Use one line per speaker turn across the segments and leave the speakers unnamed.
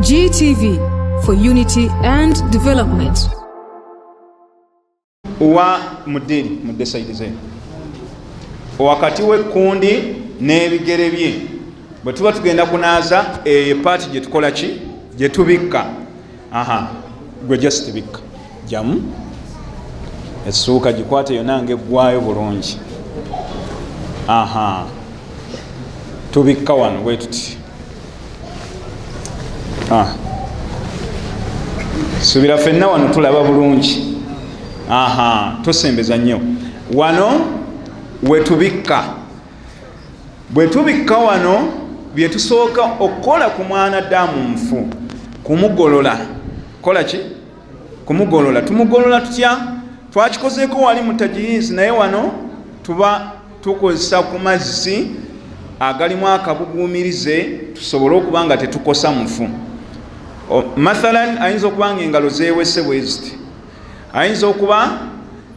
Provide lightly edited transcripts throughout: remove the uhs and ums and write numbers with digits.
GTV for unity and development.
Wa mudiri mudde side ze wakati w'ekkundi n'ebigere bye bwe tuba tugenda kunaaza paati gye tukola ki gye tubikka gwe just tubikka jamu essuuka gikwate yonna ng'eggwayo bulungi tubikka wano bwe tuti subira ffenna wano tulaba bulungi tosembeza nnyo wano wetubikka bwe tubikka wano bye tusooka okukola ku mwana ddamu nfu kumugolola kola ki kumugolola tumugolola tutya twakikozeeko wali mu tajirizi naye wano tuba tukozesa ku mazzi agalimu akabuguumirize tusobole okuba nga tetukosa mufu mathalan ayinza okuba nga engalo zeewese bwe ziti ayinza okuba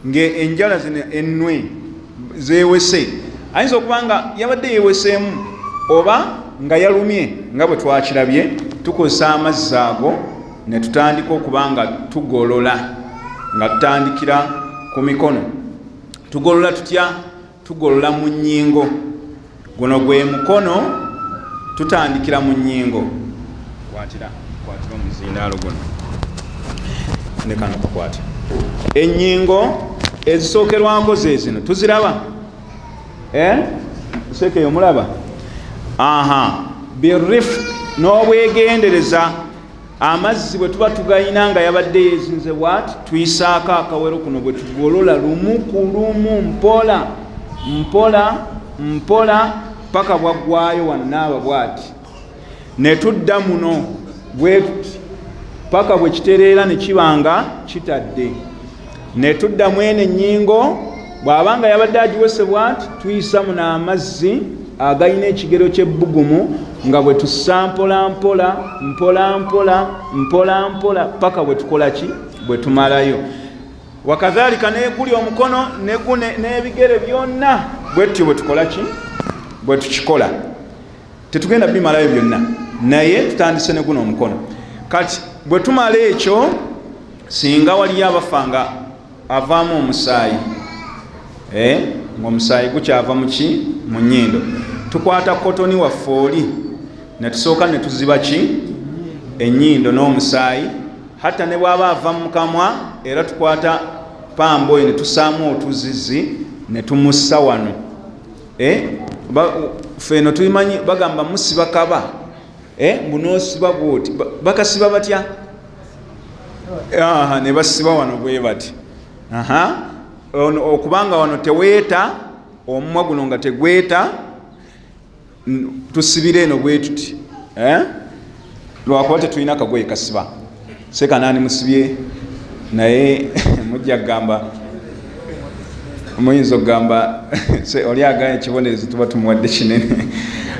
ng'enjala zino ennwe zeewese ayinza okuba nga yabadde yeeweseemu oba nga yalumye nga bwe twakirabye tukozesa amazzi ago ne tutandika okuba nga tugolola nga tutandikira ku mikono tugolola tutya tugolola mu nnyingo guno gwe mukono tutandikira mu nnyingo kwatira omuzindaalo guno nekano kakwata ennyingo ezisookerwako ze zino tuziraba sekeyo mulaba birif n'obwegendereza amazzi bwe tuba tugayina nga yabadde yezinze bwati tuyisaako akawero kuno bwe tugolola lumu ku lumu mpola mpola mpola paka bwaggwayo wano naaba bwati ne tudda muno bwe tuti paka bwe kitereera ne kibanga kitadde ne tudda mwene ennyingo bw'abanga yabadde agiwese bwati tuyisa muno amazzi agayina ekigero ky'ebbugumu nga bwe tussa mpola mpola mpola mpola mpola mpola paka bwe tukola ki bwe tumalayo wakadhalika neguli omukono n'ebigere byonna bwe tutyo bwe tukola ki bwe tukikola tetugenda bimalayo byonna naye tutandise ne guno omukono kati bwe tumala ekyo singa waliyo abafa nga avaamu omusaayi ng'omusaayi gukyava muki mu nnyindo tukwata kotoni waffe oli ne tusooka ne tuziba ki ennyindo n'omusaayi hatta ne bw'aba ava mu kamwa era tukwata pamba oyo ne tusaamu otuzizi ne tumussa wano feno tulimanyi bagamba musiba kaba bunoosiba bwoti bakasiba batya ne basiba wano bwe bati okubanga wano teweeta omumwa guno nga tegweta tusibire eno bwe tuti lwakuba tetulina kagoye kasiba sekanaani musibye naye mujja kugamba muyinza okugamba oli agaye ekibonerezo tuba tumuwadde kinene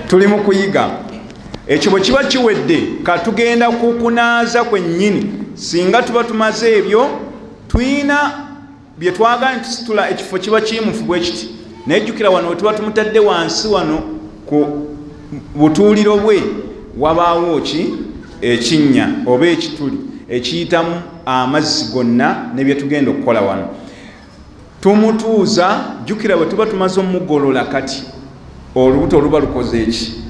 tuli mu kuyiga ekyo bwe kiba kiwedde katugenda kukunaaza kwennyini singa tuba tumaze ebyo tuyina bye twagala tusitula ekifo kiba kimufu bwe kiti nejjukira wano we tuba tumutadde wansi wano ku butuuliro bwe wabaawo ki ekinnya oba ekituli ekiyitamu amazzi gonna ne bye tugenda okukola wano tumutuuza jjukira bwe tuba tumaze omugolola kati olubuto oluba lukoze eki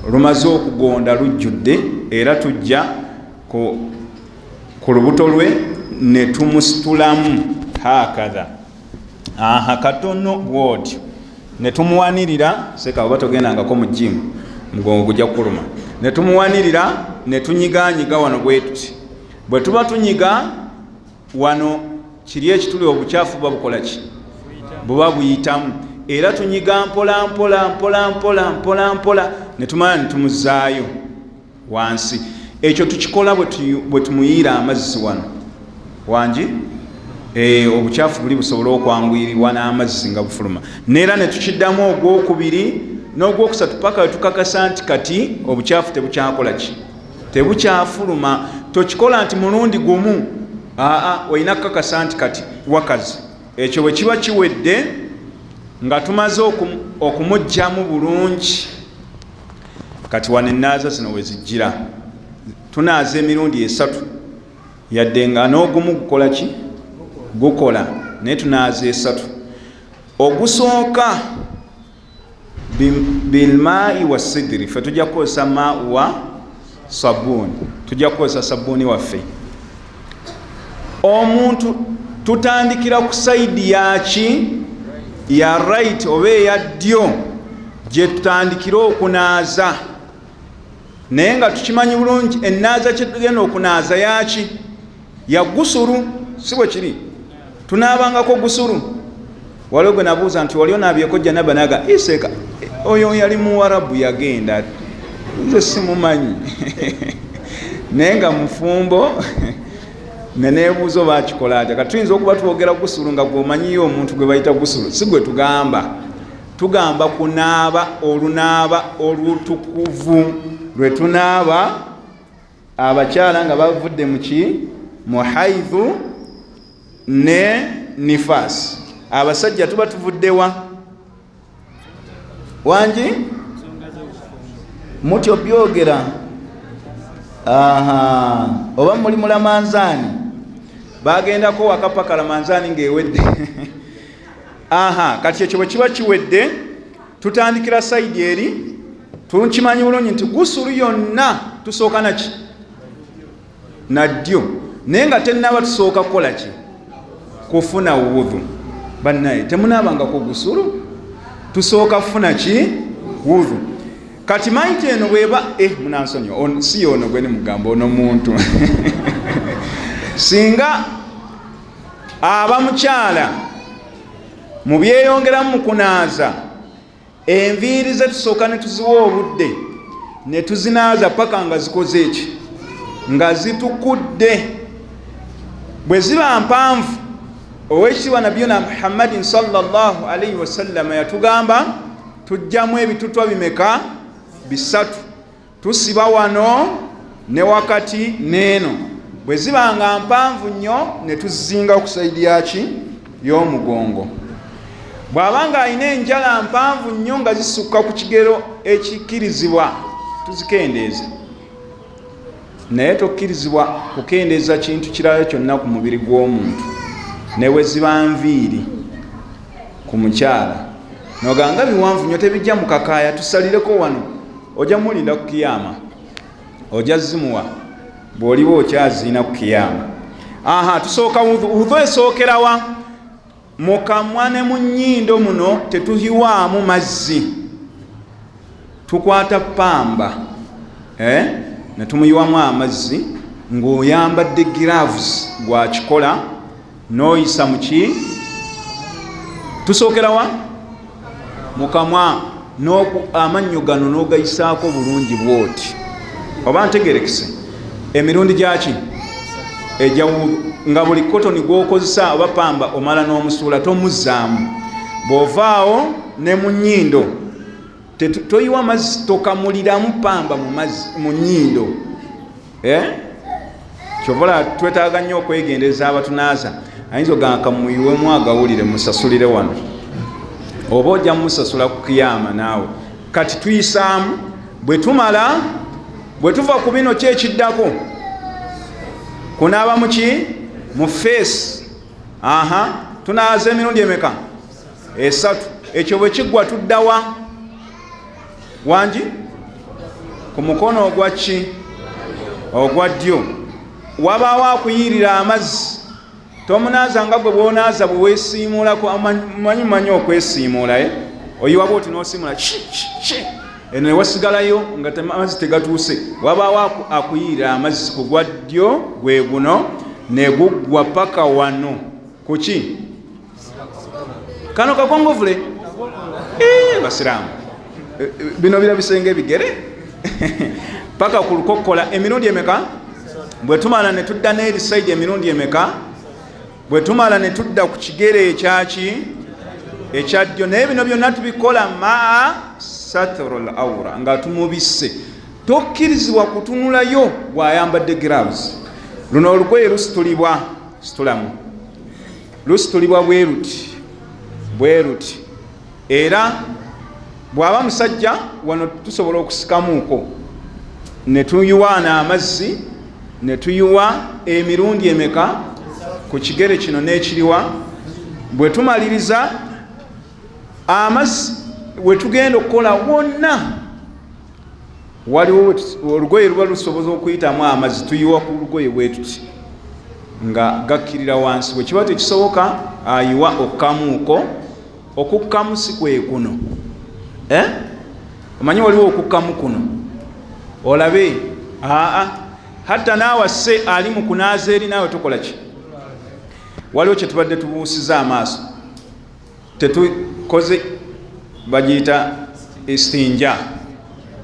lumaze okugonda lujjudde era tujja ku lubuto lwe ne tumusitulamu hakadha katono bwotyo ne tumuwanirira seka oba togendangako mu jimu mugongo gujja kukuluma ne tumuwanirira ne tunyiganyiga wano bwe tuti bwe tuba tunyiga wano kiri ekituli obukyafu buba bukola ki buba buyitamu era tunyiga mpola mpola mpola mpola mpola mpola ne tumala ne tumuzaayo wansi ekyo tukikola bwe tumuyiira amazzi wano wangi obukyafu buli busobole okwanguyiribwa n'amazzi nga bufuluma neera ne tukiddamu ogwokubiri n'ogwokusatu paka wetukakasa nti kati obukyafu tebukyakola ki tebukyafuluma tokikola nti mulundi gumu olina kukakasa nti kati wakazi ekyo bwe kiba kiwedde nga tumaze okumugjamu bulungi kati wano ennaaza zino we zijjira tunaaza emirundi 3 yadde nga n'ogumu gukola ki gukola naye tunaaza 3 ogusooka bilmai wa sidiri fe tujja kukozesa maau wa sabuni tujja kukozesa sabuni waffe omuntu tutandikira ku saidi yaki ya right oba eya ddyo gye tutandikira okunaaza naye nga tukimanyi bulungi ennaaza kyetugenda okunaaza yaki ya gusulu si bwe kiri tunaabangako gusulu waliwo gwe nabuuza nti wali onaabyeko janaba naga iseka oyo yali muwarabu yagenda nze simumanyi naye nga mufumbo neneebuuza oba akikola atya kati tuyinza okuba twogera gusulu nga gwomanyiyo omuntu gwe bayita gusulu si gwe tugamba kunaaba olunaaba olutukuvu lwe tunaaba abakyala nga bavudde muki mu haidhu ne nifasi abasajja tuba tuvuddewa wangi mutyo byogera oba muli mulamanzaani bagendako wakapaka lamanzaani ng'ewedde kati ekyo bwe kiba kiwedde tutandikira saidi eri tukimanyi bulungi nti gusulu yonna tusooka naki naddyo naye nga tenaba tusooka kukola ki kufuna wudhu bannaye temunaabangako gusulu tusooka kufuna ki wudhu kati maiti eno bweba munansonyi si ono gwe nimugamba ono muntu singa aba mukyala mu byeyongeramu mu kunaaza enviiri ze tusooka ne tuziwa obudde ne tuzinaaza paka nga zikoze eki nga zitukudde bwe ziba mpanvu owekitiibwa nabiyuna Muhammadin sallallahu alaihi wasallam yatugamba tujjamu ebitutwa bimeka 3 tusiba wano ne wakati neeno bwe ziba nga mpanvu nnyo ne tuzinga ku saidi yaki y'omugongo bw'abanga alina enjala mpanvu nnyo nga zisukka ku kigero ekikkirizibwa tuzikendeeza naye tokkirizibwa kukendeeza kintu kirala kyonna ku mubiri gw'omuntu ne bwe ziba nviiri ku mukyala noganga biwanvu nnyo tebijja mu kakaaya tusalireko wano ojja mulinda ku kiyama ojja zimuwa bw'oliba okyaziina ku kiyama tusooka wudhu esookerawa mu kamwa ne mu nnyindo muno tetuhiwaamu mazzi tukwata pamba ne tumuyiwamu amazzi ng'oyambadde gloves gwa kikola n'oyisa muki tusookerawa mu kamwa amannyo gano n'ogayisaako bulungi bwoti oba ntegerekese emirundi gyaki nga buli kotoni gwokozesa oba pamba omala n'omusuula tomuzzaamu bw'ovaawo ne mu nnyindo toyiwa mazzi tokamuliramu pamba mu nnyindo kyovola twetaaga nnyo okwegendereza abatunaaza ayinza oganga muyiwemu agawulire musasulire wano oba ojja musasula ku kiyama naawe kati tuyisaamu bwe tuva ku bino kyekiddako kunaaba muki mu feesi tunaaza emirundi emeka 3 ekyo bwe kiggwa tuddawa wangi ku mukono ogwaki ogwa ddyo wabaawo akuyirira amazzi tomunaaza nga gwe bwonaaza bwe weesiimuulako manyi okwesiimuula oyiwaba oti n'osiimula eno newasigalayo nga amazzi tegatuuse wabaawo akuyirira amazzi ku gwa ddyo gwe guno ne guggwa paka wano kuki kano kakongovule basiraamu bino birabisenge ebigere paka ku lukokkola emirundi emeka bwe tumala ne tudda n'eri saidi emirundi emeka bwe tumala ne tudda ku kigere ekyaki ekyaddyo naye bino byonna tubikola maa satrul awra nga tumubisse tokkirizibwa kutunulayo bw'ayambadde gloves luno olugoye lusitulibwa situlamu lusitulibwa bwe ruti era bw'aba musajja wano tusobola okusikamuuko ne tuyiwaana amazzi ne tuyiwa emirundi emeka ku kigere kino n'ekiriwa. Bwe tumaliriza amazzi we tugenda okukola wonna waliwo olugoye luba lusoboza okuyitamu amazzi tuyiwa ku lugoye bwe tuti nga gakkirira wansi. Bwe kiba tekisoboka ayiwa okkamuuko. Okukkamu si kwe kuno, omanyi waliwo okukkamu kuno olabe hatta naawe asse ali mu kunaaza eri naawe tokola ki? Waliwo kye tubadde tubuusiza amaaso tetukoze bagiyita istinja,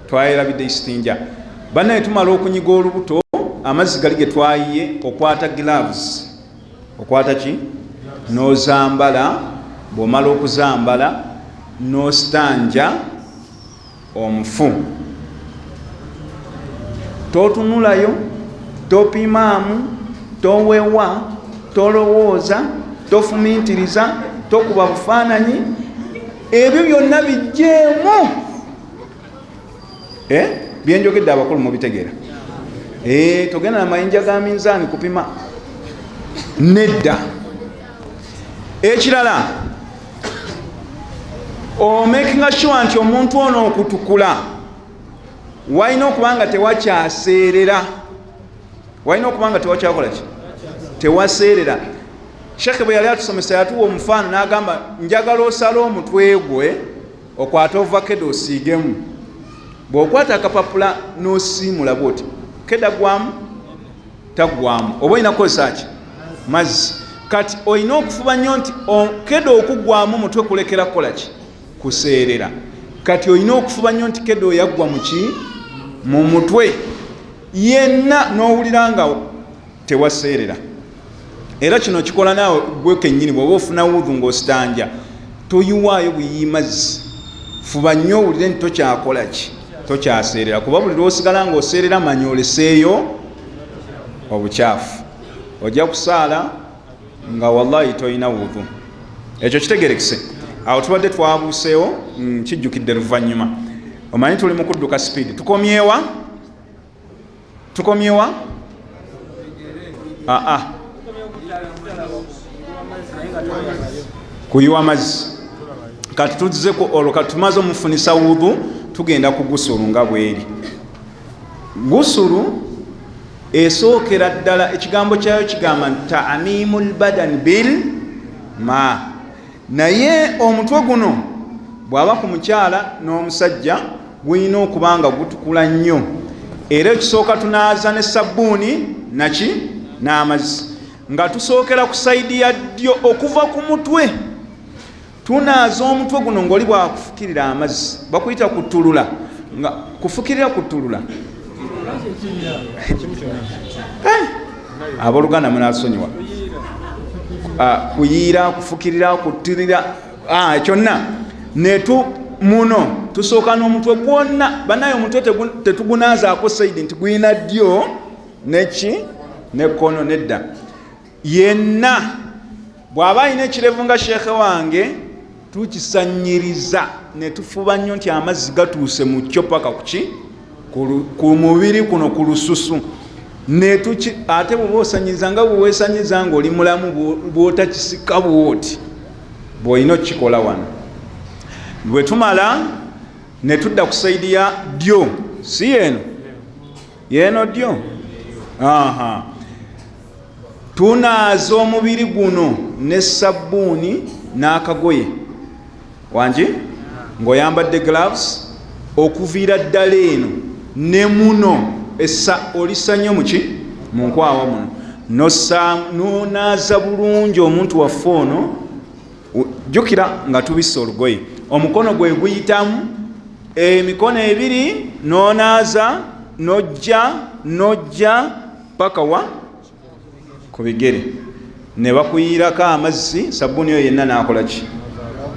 twayerabidde istinja. Bannaye tumala okunyiga olubuto amazzi gali ge twayiye okwata gloves, okwata ki? N'ozambala. Bw'omala okuzambala n'ostanja omufu. Totunulayo, topimaamu, towewa, tolowooza, tofumintiriza, tokuba bufaananyi. Ebyo byonna bijjeemu. Byenjogedde abakulu mubitegeera. Togenda na mayinja ga minzaani kupima. Nedda. Ekirala, omakinga sure nti omuntu ono okutukula walina okuba nga tewakyaseerera. Walina okuba nga tewakyakola ki? Tewaseerera. Shekhe bwe yali atusomesa yatuwa omufaano n'agamba njagala osala omutwe gwe okwata ovakedo osiigemu. Bw'okwata akapapula n'osiimula bw'oti keda gwamu tagwamu. Oba olina kukozesa ki? Mazzi. Kati olina okufuba nnyo nti kedo okugwamu omutwe kulekera kukola ki? Kuseerera. Kati olina okufuba nnyo nti kedo yaggwa mu ki? Mu mutwe yenna n'owulira nga tewaseerera. Era kino kikola naawe gwe kennyini bw'oba ofuna wudhu ng'ositanja toyiwaayo buyiyi mazzi. Fuba nnyo owulire nti tokyakola ki? Tokyaseerera. Kuba buli lw'osigala ng'oseerera manya oleseeyo obukyafu. Ojja kusaala nga wallahi toyina wudhu. Ekyo kitegerekese. Awo tubadde twabuuseewo kijjukidde luvannyuma. Omanyi tuli mu kudduka speed. Tukomyewa? Tukomyewa? Kuyiwa mazzi. Kati tuzzeko olwo kati tumaze omufunisa wudhu tugenda ku gusulu nga bweri. Gusulu esookera ddala ekigambo kyayo kigamba ta'mimul badan bil ma. Naye omutwe guno bw'aba ku mukyala n'omusajja gulina okuba nga gutukula nnyo. Era ekisooka tunaaza ne sabbuuni naki? N'amazzi. Nga tusookera ku sayidi ya ddyo okuva ku mutwe. Tunaaza omutwe guno ng'oli bwakufukirira amazzi. Bakuyita kutulula. Nga kufukirira kutulula. Abooluganda munasonyiwa. Kuyiira, kufukirira, kutirira, kyonna netu muno tusooka n'omutwe gwonna. Bannaye omutwe tetugunaazaako sayidi nti guyina ddyo neki nekkono nedda. Yenna bw'aba alina ekirevu nga sheekhe wange tukisanyiriza ne tufuba nnyo nti amazzi gatuuse mu kyo paka kuki ku mubiri kuno ku lususu. Ate bw'oba osanyiriza nga bwe weesanyiriza ng'oli mulamu bw'otakisika bw'oti bw'olina okukikola wano. Bwe tumala ne tudda ku sayidi ya ddyo, si yeeno? Yeeno ddyo? Tunaaza omubiri guno ne sabbuuni n'akagoye wangi ng'oyambadde gloves okuviira ddala eno ne muno olisanya muki mu nkwawa muno n'onaaza bulungi omuntu waffe ono. Jjukira nga tubisse olugoye, omukono gwe guyitamu, emikono ebiri n'onaaza n'ojja paka wa ku bigere. Ne bakuyirako amazzi, sabbuuni yo yenna n'akola ki?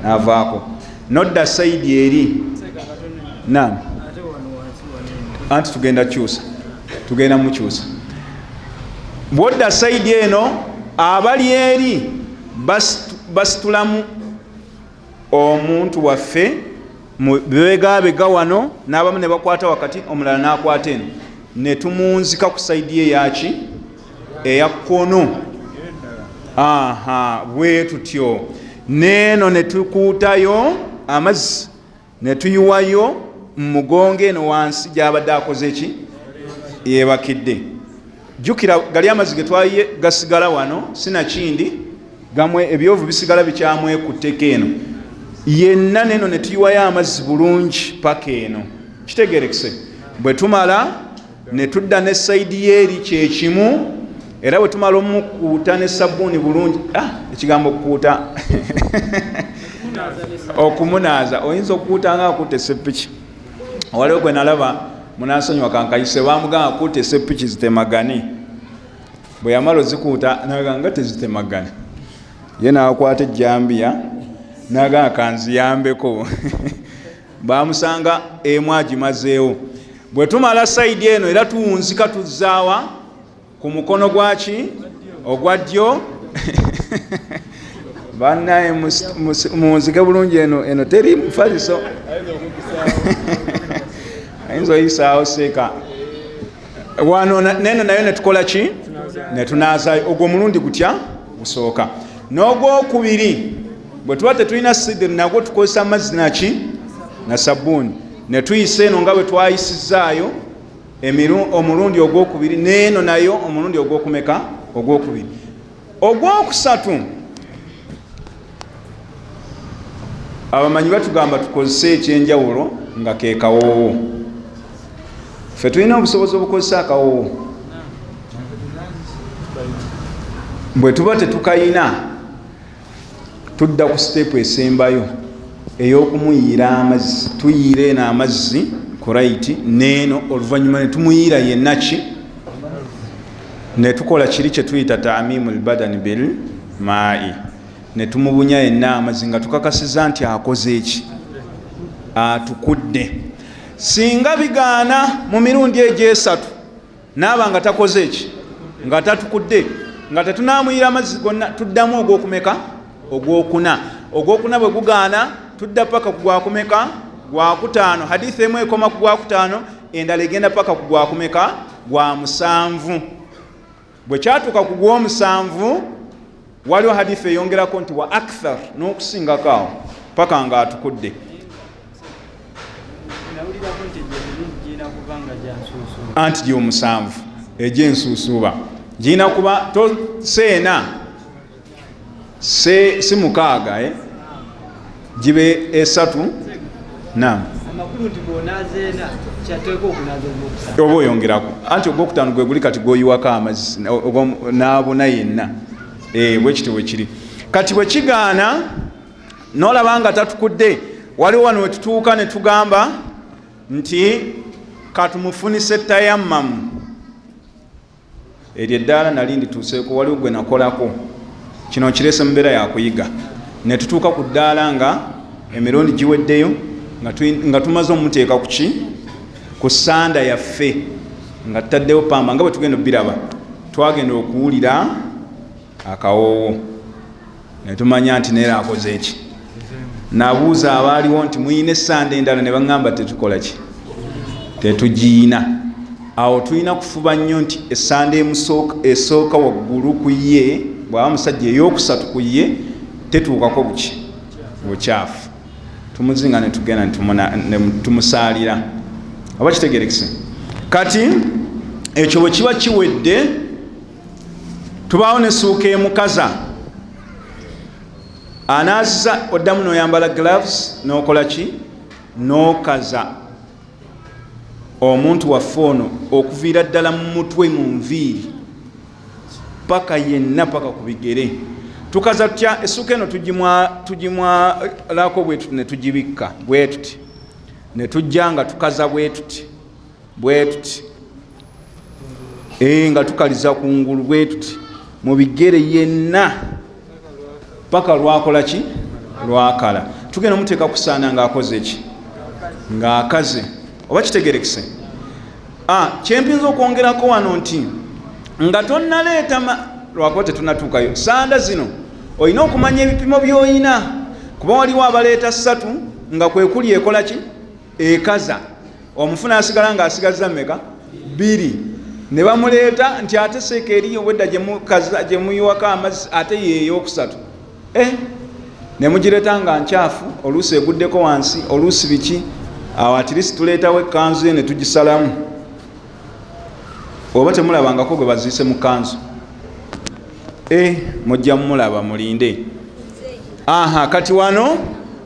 N'avaako. Nodda sayidi eri. Naam. Anti tugenda kyusa. Tugenda mukyusa. Bwodda sayidi eno abali eri basitulamu omuntu waffe bebegabega wano n'abamu ne bakwata wakati omulala n'akwata eno. ne tumunzika ku saidi ye yaki eya kkono. Bwe tutyo neeno ne tukuutayo amazzi ne tuyiwayo mu mugongo eno wansi gy'abadde akoze eki yeebakidde. Jjukira gali amazzi ge twayiye gasigala wano sinakindi gamwe ebyovu bisigala bikyamwekutteko eno yenna neno ne tuyiwayo amazzi bulungi paka eno. Kitegerekese bwe tumala ne tudda ne sayidi yeeri kyekimu era bwe tumala omukuuta ne sabbuuni bulungi. Ekigambo okukuuta okumunaaza oyinza okukuuta nga akuuta esseppiki. Waliwo gwe nalaba munansonyiwa kankayise bamugamba akuuta esseppiki zitemagane. Bwe yamala ozikuuta nagamba nga tezitemagane. Ye n'akwata ejjambiya n'agamba kanziyambeko. Bamusanga emu agimazeewo. Bwe tumala sayidi eno era tuwunzika tuzzaawa ku mukono gwaki ogwa ddyo. Bannaye muwunzike bulungi eno teri mufaliso. Ayinza oyisaawo seeka wano neno nayo ne tukola ki ne tunaazayo. Ogwo mulundi gutya gusooka. N'ogwokubiri bwe tuba tetulina sidiri nagwo tukozesa amazzi naki na sabbuuni ne tuyisa eno nga bwe twayisizaayo omulundi ogwokubiri neeno nayo omulundi ogwokumeka ogwokubiri. Ogwokusatu abamanyi batugamba tukozese ekyenjawulo nga ke kawoowo. Ffe tulina obusobozi obukozesa akawoowo. Bwe tuba tetukayina tudda ku siteepu esembayo ey'okumuyiira amazzi. Tuyiira eno amazzi ku rayiti neeno oluvannyuma ne tumuyiira yenna ki ne tukola kiri kye tuyita ta'miimul badani bil maa'i. Ne tumubunya yenna amazzi nga tukakasiza nti akoze eki atukudde. Singa bigaana mu mirundi egyesatu naaba nga takoze eki nga tatukudde nga tetunaamuyira amazzi gonna tuddamu ogwokumeka ogwokuna. Ogwokuna bwe gugaana tudda paka ku gwakumeka gwakutaano. Hadithi emu ekoma ku gwakutaano endala egenda paka ku gwakumeka gwa musanvu. Bwe kyatuuka ku gw'omusanvu waliwo hadithi eyongerako nti wa akthar n'okusingako awo paka nga atukudde. Anti gy'omusanvu egy'ensuusuuba giyina kuba seena si mukaaga gibe esatu. Naam. Oba oyongerako anti ogwokutaano gwe guli kati gwoyiwako amazzi n'abona yenna. Bwe kityo bwe kiri. Kati bwe kigaana n'olaba nga tatukudde waliwo wano we tutuuka ne tugamba nti katumufunise tayammamu. Eryo eddaala nali ndituuseeko waliwo gwe nakolako. Kino kirese mu mbeera yakuyiga. Ne tutuuka ku ddaala nga emirundi giweddeyo nga tumaze omuteeka ku ki ku ssanda yaffe nga tutaddewo pamba nga bwe tugenda obbiraba. Twagenda okuwulira akawoowo ne tumanya nti neera akoze eki. Nabuuza abaaliwo nti muyina essanda endala ne baŋŋamba tetukola ki tetugiyina. Awo tulina kufuba nnyo nti essanda esooka waggulu ku ye bw'aba musajja ey'okusatu ku ye tetuukako bukyafu. Tumuzinga ne tugenda ne tumusaalira. Oba kitegerekese. Kati ekyo bwe kiba kiwedde tubaawo n'essuuka emukaza. Anaaziza oddamu n'oyambala gloves n'okola ki n'okaza omuntu waffe ono okuviira ddala mu mutwe mu nviiri paka yenna paka ku bigere. Tukaza tutya? Essuuka eno tugimwalako bwe tuti ne tugibikka bwe tuti ne tujja nga tukaza bwe tuti nga tukaliza kungulu bwe tuti mu bigere yenna paka lwakola ki lwakala. Tugenda muteeka kusaana ng'akoze eki ng'akaze. Oba kitegerekese. Kyempinza okwongerako wano nti nga tonnaleeta lwakuba tetunatuukayo sanda zino olina okumanya ebipimo by'olina kuba waliwo abaleeta 3 nga kwe kuli ekola ki ekaza. Omufuna asigala ng'asigazza mmeka 2 ne bamuleeta nti ate seeka eriyo wedda gye muyiwako amazzi ate yeeyokusatu ne mugireeta nga nkyafu oluusi eguddeko wansi oluusi biki awo atirisi tuleetawo ekkanzu ye ne tugisalamu oba temulabangako gwe baziise mu kanzu mujja mulaba mulinde. Kati wano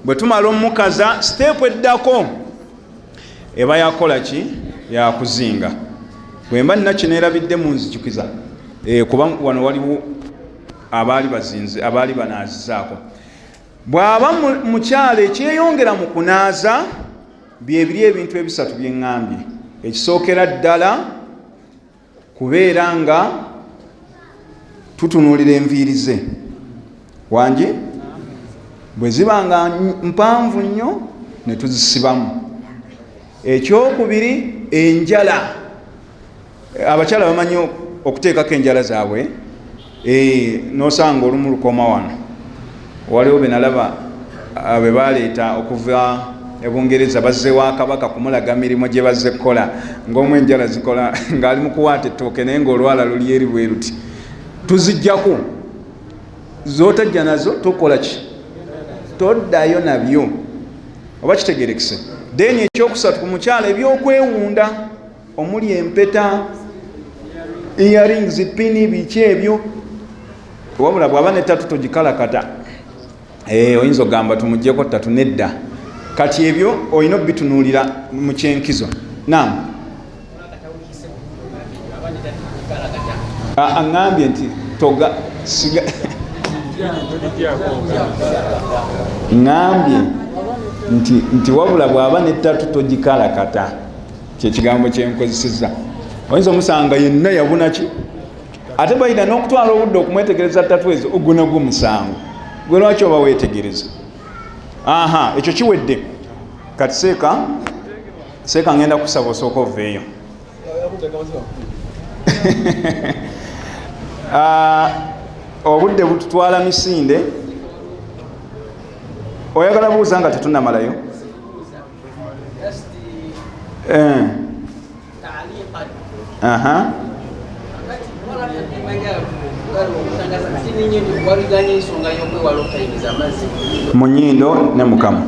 bwe tumala omukaza siteepu eddako eba yakola ki yakuzinga bwemba ninakineerabidde munzijukiza kuba wano waliwo abaali banaazizaako. Bw'aba mukyala ekyeyongera mu kunaaza byebiri ebintu ebisatu byeŋŋambye. Ekisookera ddala kubeera nga tutunuulira enviiri ze wangi bwe ziba nga mpanvu nnyo ne tuzisibamu. Ekyokubiri enjala. Abakyala bamanyi okuteekako enjala zaabwe n'osanga olumu lukoma wano waliwo be nalaba be baleeta okuva ebungereza bazzeewo akabaka kumulaga mirimu gye bazze kukola ng'omu enjala zikola ng'ali mu kuwaata ettooke naye ng'olwala luli eri bwe luti. Tuzijjako z'otajja nazo tokola ki toddayo nabyo oba kitegerekese. Then ekyokusatu ku mukyala ebyokwewunda omuli empeta earrings pini biki ebyo wabula bw'aba ne ttatu togikalakata oyinza ogamba tumuggyeko ttatu nedda. Kati ebyo olina obitunuulira mu kyenkizo. Aŋŋambye nti toga siga ŋŋambye nti wabula bw'aba ne ttatu togikalakata kyekigambo kyenkozesezza. Oyinza omusanga yenna yabuna ki ate bayina n'okutwala obudde okumwetegereza ttatu ezo ogunagwo musango gwe lwaki oba weetegereza. Ekyo kiwedde. Kati seeka ngenda kusaba osooka oveeyo. Obudde bututwala misinde. Oyagala buuza nga tetunnamalayo? Mu nnyindo ne mukama.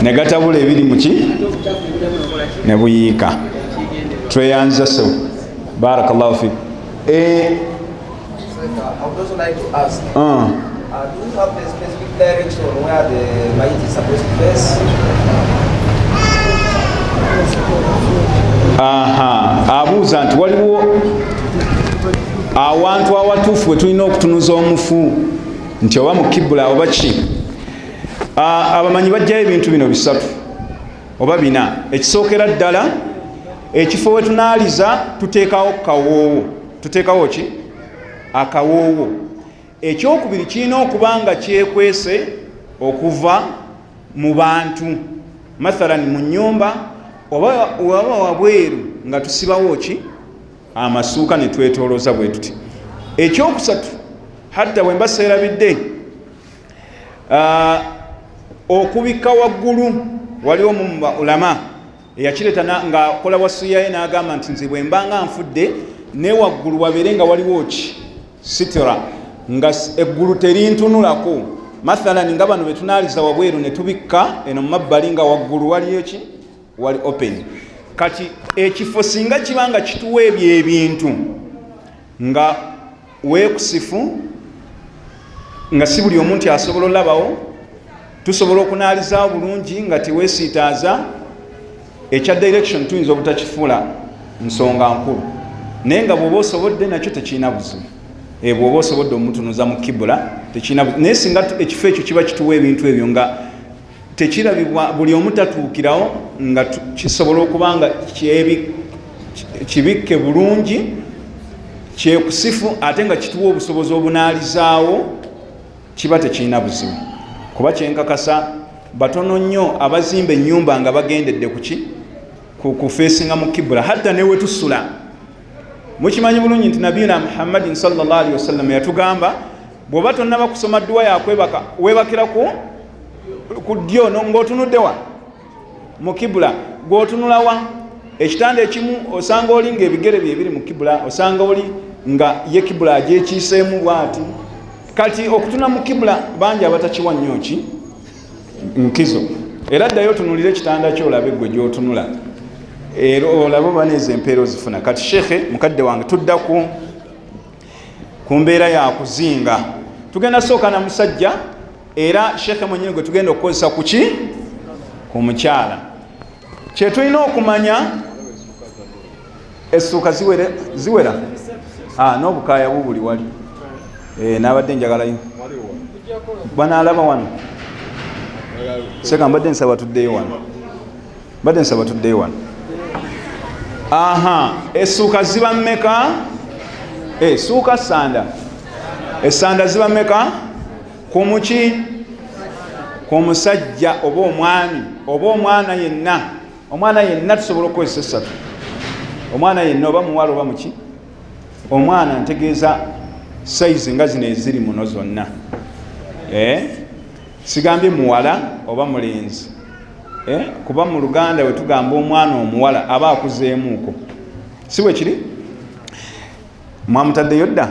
Ne gatabula ebiri mu ki ne buyiika. Tweyanza so. Barakallahu fik.
I would also like to ask, do you have a specific direction where the maid is supposed to face?
Abuuza nti waliwo awantu awatuufu we tulina okutunuza omufu nti oba mu kibula oba ki. Abamanyi bajjayo ebintu bino bisatu oba bina. Ekisookera ddala ekifo we tunaaliza tuteekawo kawoowo. Tuteekawo ki akawoowo. Ekyokubiri kirina okuba nga kyekwese okuva mu bantu, mathalan mu nnyumba oba wabweru nga tusibawo ki amasuuka ne twetoolooza bwe tuti. Ekyokusatu hatta bwe mba seerabidde okubikka waggulu. Waliwo mu ulama eyakireeta ng'akola wasiyaye n'agamba nti nze bwe mbanga nfudde ne waggulu wabeere nga waliwo ki sitira nga eggulu terintunulako. Mathalan nga bano be tunaaliza wabweru ne tubikka eno mu mabbali nga waggulu waliyo ki wali open. Kati ekifo singa kiba nga kituwa ebyo ebintu nga weekusifu nga si buli omuntu asobola olabawo, tusobola okunaalizaawo bulungi nga teweesiitaaza, ekya direction tuyinza obutakifuula nsonga nkulu. Naye nga bw'oba osobodde nakyo tekiina buzibu. Bw'oba osobodde omutunuza mu kibula tekiina buzibu. Naye singa ekifo ekyo kiba kituwa ebintu ebyo nga tekirabibwa buli omu tatuukirawo nga kisobola okuba nga kibikke bulungi, kyekusifu ate nga kituwa obusobozi obunaalizaawo, kiba tekiina buzibu. Kuba kyenkakasa batono nnyo abazimba ennyumba nga bagendedde ku feesinga mu kibula. Hatta ne we tusula mukimanyi bulungi nti nabiyina Muhammadin sallallahu alaihi wasallam yatugamba bw'oba tonnaba kusoma dduwa yakwebaka weebakira ku ddyo ng'otunudde wa mu kibula gwotunulawa ekitanda ekimu osanga oli ng'ebigere bye biri mu kibula osanga oli nga ye kibula agyekiiseemu bwati kati okutuna mu kibula bangi abatakiwa nnyo ki nkizo era ddayo otunulire ekitanda kyo olabe gwe gy'otunula era olabe oba nezo empeera ozifuna kati shekhe mukadde wange tudda ku mbeera ya kuzinga tugenda sooka na musajja era shekhe mwenyini gwe tugenda okukozesa kuki ku mukyala kyetulina okumanya essuuka ziwera n'obukaaya bubuli wali n'abadde njagalayo banaalaba wano seka mbadde nsaba tuddeyo wano essuuka ziba mmeka essuuka essanda ziba mmeka ku muki ku musajja oba omwami oba omwana yenna tusobola okukozesa essatu omwana yenna oba muwala oba muki omwana ntegeeza sayizi nga zino eziri muno zonna sigambye muwala oba mulenzi kuba mu Luganda we tugamba omwana omuwala aba akuzeemuuko si bwe kiri mwamutaddeyo dda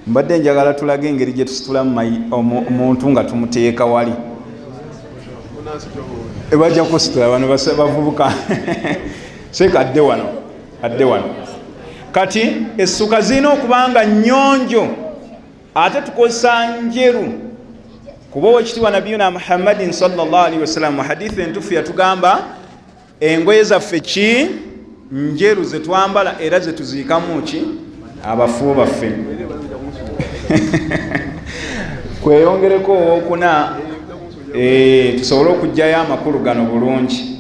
mbadde njagala tulage engeri gye tusitulamu omuntu nga tumuteeka wali bajja kusitula bano bavubuka seeka adde wano kati essuka zirina okuba nga nnyonjo ate tukozesa njeru kuba owekitiibwa nabiyuna Muhammadin sallallahu alaihi wasallam mu hadithi entuufu yatugamba engoye zaffe ki njeru ze twambala era ze tuziikamu ki abafu baffe kweyongereko owookuna tusobole okugjayo amakulu gano bulungi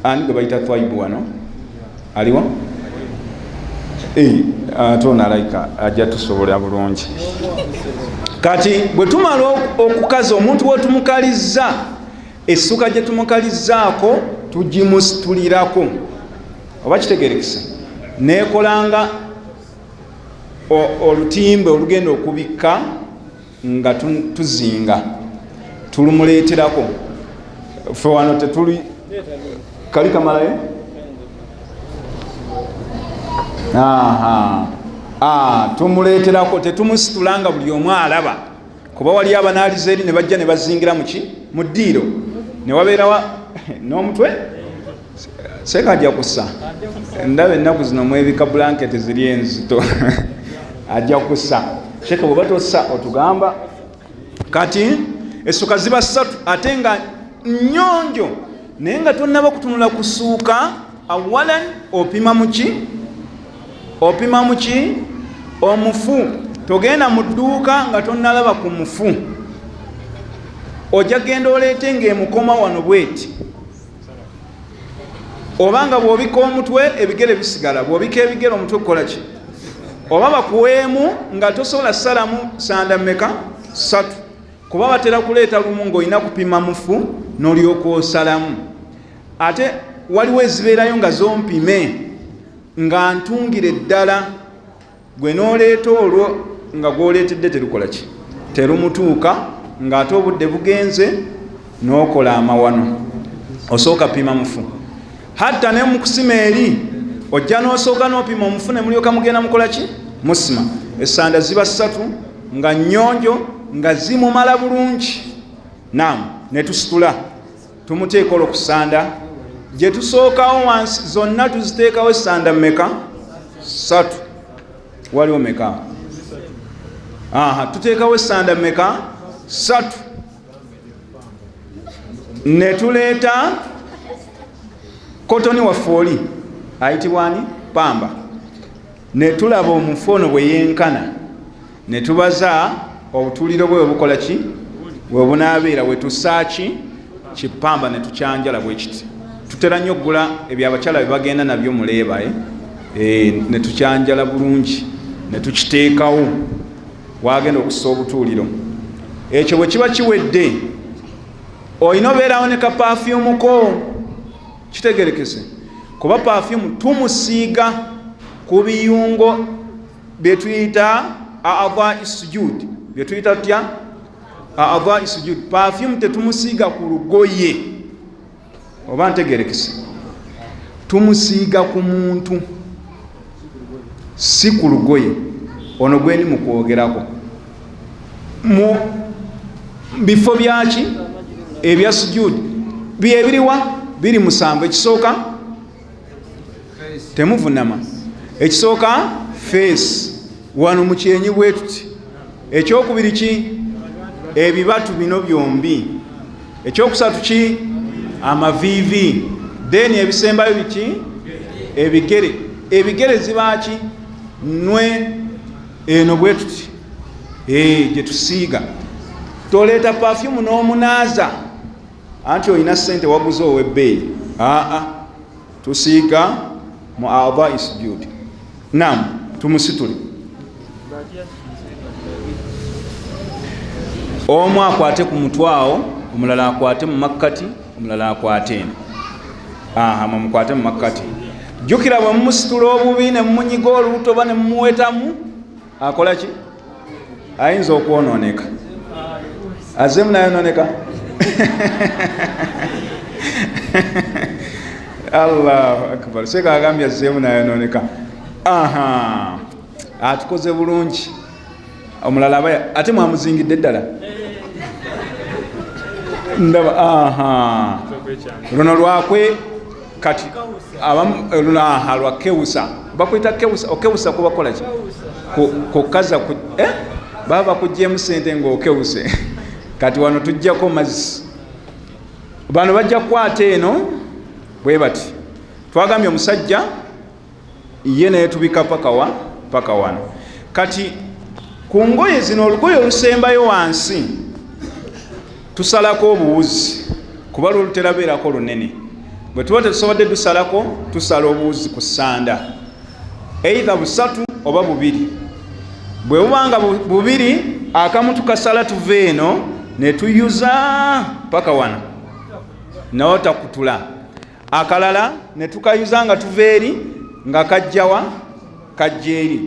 ani gwe bayita Twaibu wano aliwo ate onalaika ajja tusobola bulungi kati bwe tumala okukaza omuntu wetumukalizza essuka gye tumukalizzaako tugimusitulirako oba kitegerekesa neekolanga olutimbe olugenda okubikka nga tuzinga tulumuleeterako ffe wano tetuli kali kamalayo tumuleeterako tetumusitulanga buli omu alaba kuba wali abanaaliza eri ne bajja ne bazingira muki mu ddiiro ne wabeerawa n'omutwe seeka ajja kussa ndaba ennaku zino mwebika blanketi ziri enzito ajja kussa sheke bweba tossa otugamba kati essuka ziba ssatu ate nga nnyonjo naye nga tonnaba kutunula kusuuka awalan opima muki omufu togenda mu dduuka nga tonnalaba ku mufu ojja genda oleete ng'emukoma wano bweti obanga bw'obika omutwe ebigere bisigala bw'obika ebigere omutwe kukola ki oba bakuweemu nga tosobola salamu sanda mmeka ssatu kuba batera kuleeta lumu ng'olina kupima mufu n'olyoka osalamu ate waliwo ezibeerayo nga zompime nga ntungire ddala gwe n'oleeta olwo nga gw'oleetedde terukola ki terumutuuka ng'ate obudde bugenze n'okola amawano osooka pima mufu hatta ne mu kusima eri ojja n'osooka n'opima omufu ne mulyoka mugenda mukola ki musima essanda ziba ssatu nga nnyonjo nga zimumala bulungi ne tusitula tumuteeka olwokusanda gye tusookawo wansi zonna tuziteekawo essanda mmeka ssatu waliwo meka tuteekawo essanda mmeka ssatu ne tuleeta kotoni waffe oli ayitibwani pamba ne tulaba omufu ono bwe yenkana ne tubaza obutuliro bwe bukola ki bwe bunaabeera we tusaaki kipamba ne tukyanjala bwe kiti tutera nnyo oggula ebyo abakyala bye bagenda nabyo muleeba ne tukyanjala bulungi ne tukiteekawo wagenda okussa obutuuliro ekyo bwe kiba kiwedde olina obeerawo ne kapafyumuko kitegerekese kuba pafyumu tumusiiga ku biyungo bye tuyita aadha sujud bye tuyita tutya aadha sujud pafyumu tetumusiiga ku lugoye oba ntegerekese tumusiiga ku muntu si ku lugoye ono gwendi mu kwogerako mu bifo byaki ebya sujudi byebiriwa biri musanvu ekisooka temuvunama ekisooka face wano mu kyenyi bwetuti ekyokubiri ki ebibatu bino byombi ekyokusatu ki amaviivi then ebisembayo biki ebigere zibaki nwe eno bwetuti gye tusiiga toleeta perfume n'omunaaza anti olina ssente waguze ow'ebbeeyi tusiiga mu a'dha'i sujudi nam tumusitule omu akwate ku mutwawo omulala akwate mu makkati omulala akwate eno mukwate mu makkati jjukira bwe mumusitula obubi ne mumunyiga olubuto ne mumuwetamu akola ki ayinza okwonooneka azemu nayonooneka allahu akbar seeka agambye azemu nayonooneka atukoze bulungi omulala aba ate mwamuzingidde ddala ndaba luno lwakwe kati lwakewusa bakwita kewusa okewusa kubakola ki kukaza baba bakuggyemu sente ngaokewuse kati wano tujjako mazzi bano bajja kukwata eno bwe bati twagambye omusajja ye naye tubika paka wano kati ku ngoye zino olugoye olusembayo wansi tusalako obuwuzi kuba lulutera beerako lunene bwe tuba tetusobodde tusalako tusala obuwuzi ku ssanda eitha busatu oba bubiri bwe bubanga bubiri akamu tukasala tuva eno ne tuyuza paka wano nawo takutula akalala ne tukayuza nga tuva eri nga kajjawa kajja eri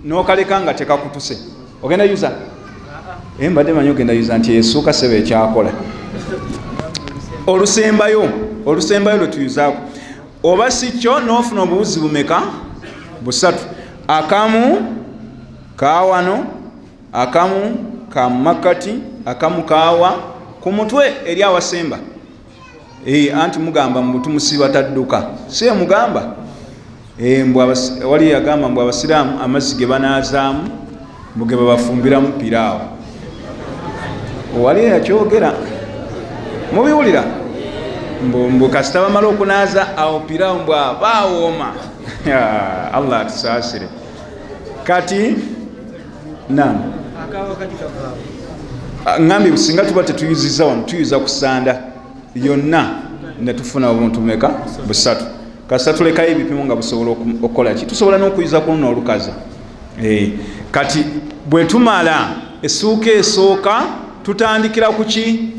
n'okaleka nga tekakutuse ogenda yuza mbadde manyi ogenda yuza nti esuuka sebe ekyakola olusembayo lwe tuyuzaako oba si kyo n'ofuna obuwuzi bumeka busatu akamu kawano akamu ka makati akamu kawa ku mutwe eri awasemba anti mugamba tumusiba tadduka si mugamba wali yagamba mbu abasiraamu amazzi ge banaazaamu mbuge babafumbiramu piraawo wali yakyogera mubiwulira mbu kasita bamala okunaaza awo piraawo mbu abaawooma allah atusaasire kati ngambye singa tuba tetuyuziza wano tuyuza ku ssanda yonna ne tufuna obuntu meka busatu kasita tulekayo ebipimo nga busobola okukola ki tusobola n'okuyuza ku luno olukaza kati bwe tumala essuuka esooka tutandikira ku ki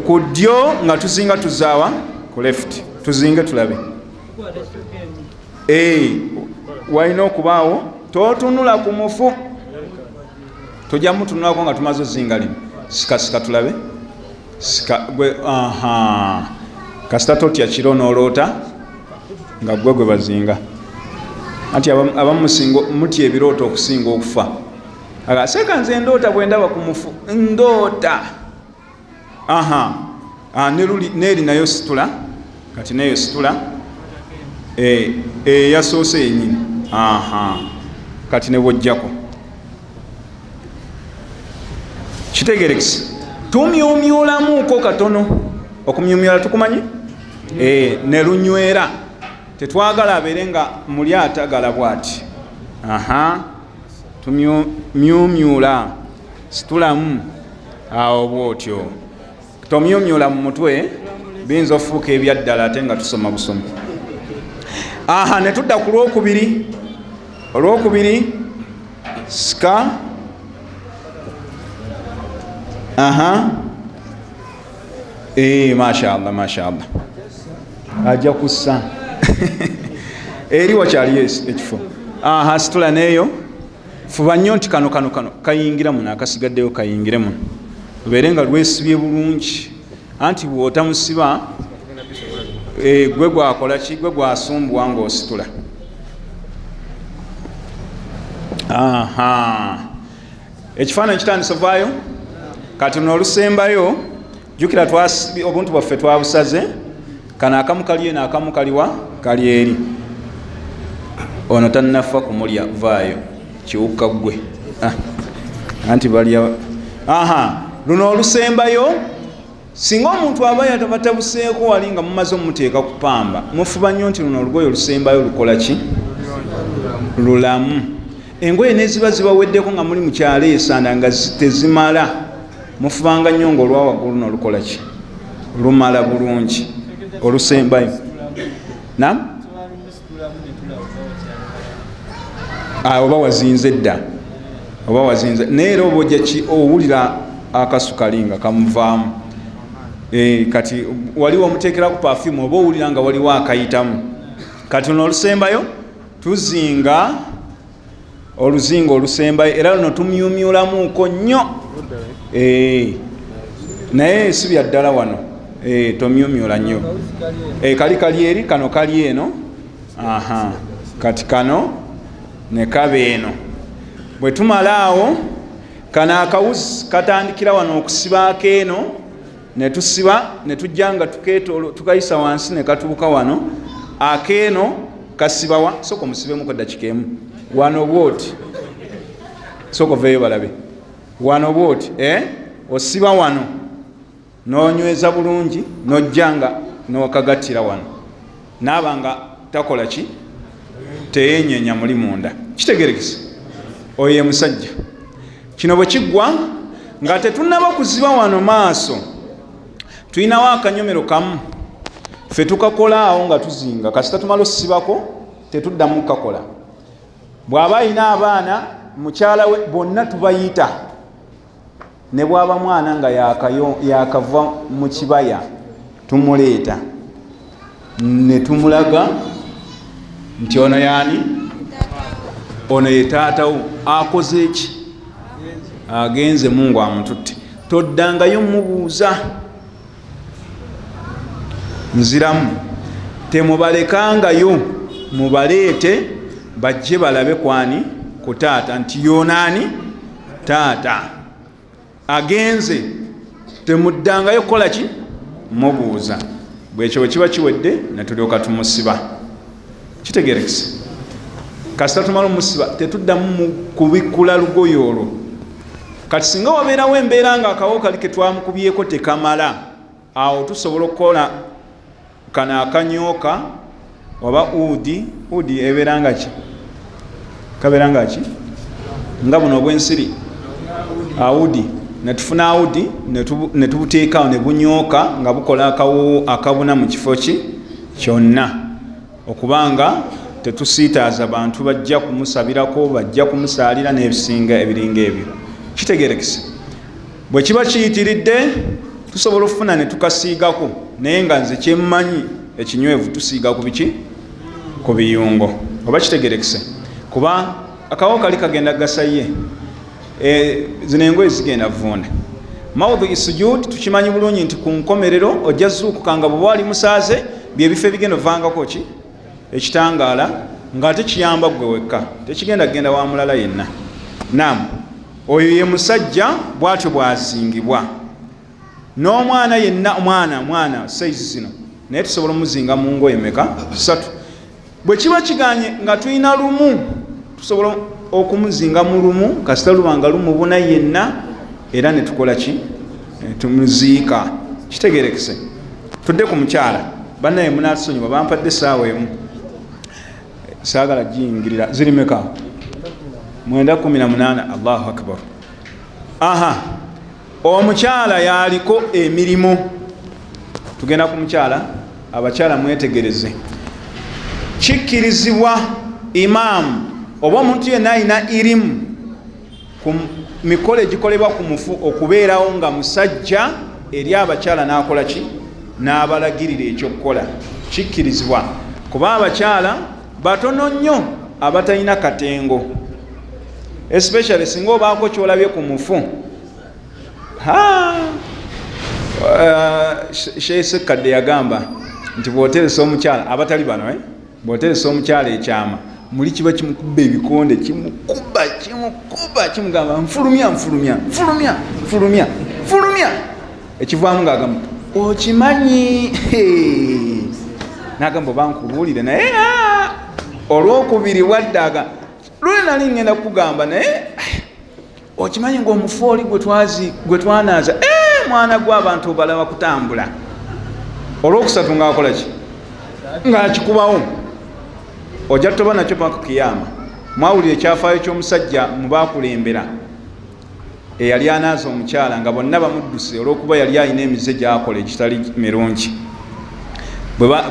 ku ddyo nga tuzinga tuzaawa ku left tuzinge tulabe walina okubaawo totunula ku mufu tojja mutunulako nga tumaze ozinga lino sikasika tulabe kasita totya kiro n'oloota nga gwe bazinga anti abamu mutya ebirooto okusinga okufa seeka nze ndoota bwe ndaba ku mufu ndoota neeri nayo situla kati neyo situla eyasoose yenyini kati ne bwojjako kitegerekise tumyumyulamuuko katono okumyumyula tukumanyi ne lunywera tetwagala abeere nga muli atagala bwati tumyumyula situlamu awo bwotyo tomyumyula mu mutwe biyinza ofuuka ebyaddala ate nga tusoma busomi ne tudda ku olwokubiri sika mashallah ajja kussa eri wakyaliyo ekifo situla neeyo fuba nnyo nti kano kayingira muno akasigaddeyo kayingire muno lubeere nga lwesibye bulungi anti bw'otamusiba gwe gwakola ki gwe gwasumbwa ng'ositula. Ekifaananyi kitandise ovaayo kati luno olusembayo jjukira obuntu bwaffe twabusaze kano akamu kali eno akamu kaliwa kali eri ono tannafa kumulya vaayo kiwuka gwe anti balya luno olusembayo singa omuntu aba yatabuseeko wali nga mumaze omuteeka ku pamba mufuba nnyo nti luno olugoye olusembayo lukola ki lulamu. Engoye neziba zibaweddeko nga muli mukyalo esanda nga tezimala mufubanga nnyo nga olwawaggulu luno lukola ki lumala bulungi olusembayo. Oba wazinze dda oba wazinze naye era oba ojja ki owulira akasukali nga kamuvaamu kati waliwo omuteekera ku perfume oba owulira nga waliwo akayitamu. Kati luno olusembayo tuzinga oluzinga olusembayo era luno tumyumyulamuuko nnyo naye si bya ddala wano tomyumyula nnyo kali eri kano kali eno kati kano ne kaba eno. Bwe tumala awo kano akawuzi katandikira wano okusibaako eno ne tusiba ne tujja nga tukayisa wansi ne katuuka wano akeeno kasibawa soko musibemu dakiika emu wano bwoti soko veeyo balabe wano bwoti osiba wano nonyweza bulungi nojja nga nokagattira wano naaba nga takola ki teyenyenya muli munda. Kitegerekese oyo ye musajja. Kino bwe kiggwa nga tetunnaba kuziba wano maaso tulinawo akanyomero kamu ffe tukakola awo nga tuzinga kasita tumala osibako tetuddamu kukakola. Bw'aba alina abaana mukyala we bonna tubayita ne bw'aba mwana nga yakava mu kibaya tumuleeta ne tumulaga nti ono yaani ono ye taatawo akoze eki agenze Mungu amututte. Toddangayo mubuuza nziramu temubalekangayo mubaleete bajje balabe kwani ku taata nti yonaani taata agenze temuddangayo kola ki mubuuza. Bwekyo bwe kiba kiwedde ne tulyoka tumusiba. Kitegerekese kasita tumala omusiba tetuddamu kubikkula lugoye olwo. Kati singa wabeerawo embeera nga akawo kali ke twamukubyeko tekamala awo tusobola okukola kana akanyooka oba udi ebeera nga ki kabeera nga ki nga buno obwensiri audi netufuna audi netubuteekawo ne bunyooka nga bukola akawo akabuna mu kifo ki kyonna okubanga tetusiitaaza bantu bajja kumusabirako bajja kumusaalira n'ebisinga ebiringa ebyo. Kitegerekese bwe kiba kiyitiridde tusobola okufuna ne tukasiigako naye nga nze kyemmanyi ekinywevu tusiiga ku biki ku biyungo oba kitegerekese kuba akawo kali kagenda gasaye zino engoye zigenda vunda. Maudhu isujud tukimanyi bulungi nti ku nkomerero ojja zuukuka nga bwe wali musaaze byebifo ebigenda ovangako ki ekitangaala ng'ate kiyamba gwe wekka tekigenda genda wa mulala yenna. Naam oyo ye musajja bw'atyo bw'azingibwa n'omwana yenna mwana saizi zino naye tusobola omuzinga mu ngoye meka 3. Bwe kiba kiganye nga tulina lumu tusobola okumuzinga mu lumu kasita lubanga lumubuna yenna era ne tukola ki tumuziika. Kitegerekese tudde ku mukyala bannaye munatusonyiwa bampadde essaawa emu saagala giyingirira ziri meka 9:18. Allahu akbar. Omukyala yaliko emirimu. Tugenda ku mukyala abakyala mwetegereze. Kikkirizibwa imaamu oba omuntu yenna alina irimu ku mikolo egikolebwa ku mufu okubeerawo nga musajja eri abakyala n'akola ki n'abalagirira ekyokukola. Kikkirizibwa kuba abakyala batono nnyo abatalina katengo especially singa obaako kyolabye ku mufu. Sheikh Kadde yagamba nti bw'oteresa omukyala abatali bano bw'oteresa omukyala ekyama muli kiba kimukuba ebikonde kimukuba kimugamba nfulumya ekivaamu ng'agamba okimanyi n'agamba bankubuulire naye olwokubiri waddaga lwe nali ngenda kukugamba naye okimanyi ng'omufu oli gwe twanaaza mwana gw'abantu balaba kutambula. Olwokusatu ng'akola ki ng'akikubawo ojja toba nakyo paka kiyama. Mwawulira ekyafaayo ky'omusajja mu baakulembera eyali anaaza omukyala nga bonna bamudduse olw'okuba yali alina emize gy'akola egitali mirungi.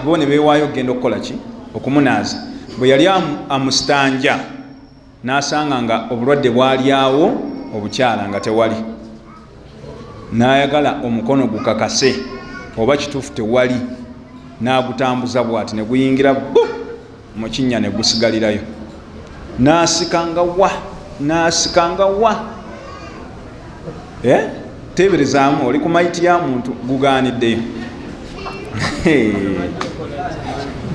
Bo ne beewaayo okgenda okukola ki okumunaaza. Bwe yali amusitanja n'asanga nga obulwadde bwalyawo obukyala nga tewali, n'ayagala omukono gukakase oba kituufu tewali, n'agutambuza bw'ati ne guyingira mu kinnya ne gusigalirayo. N'asikanga wa teeberezaamu oli ku mayiti ya muntu gugaaniddeyo.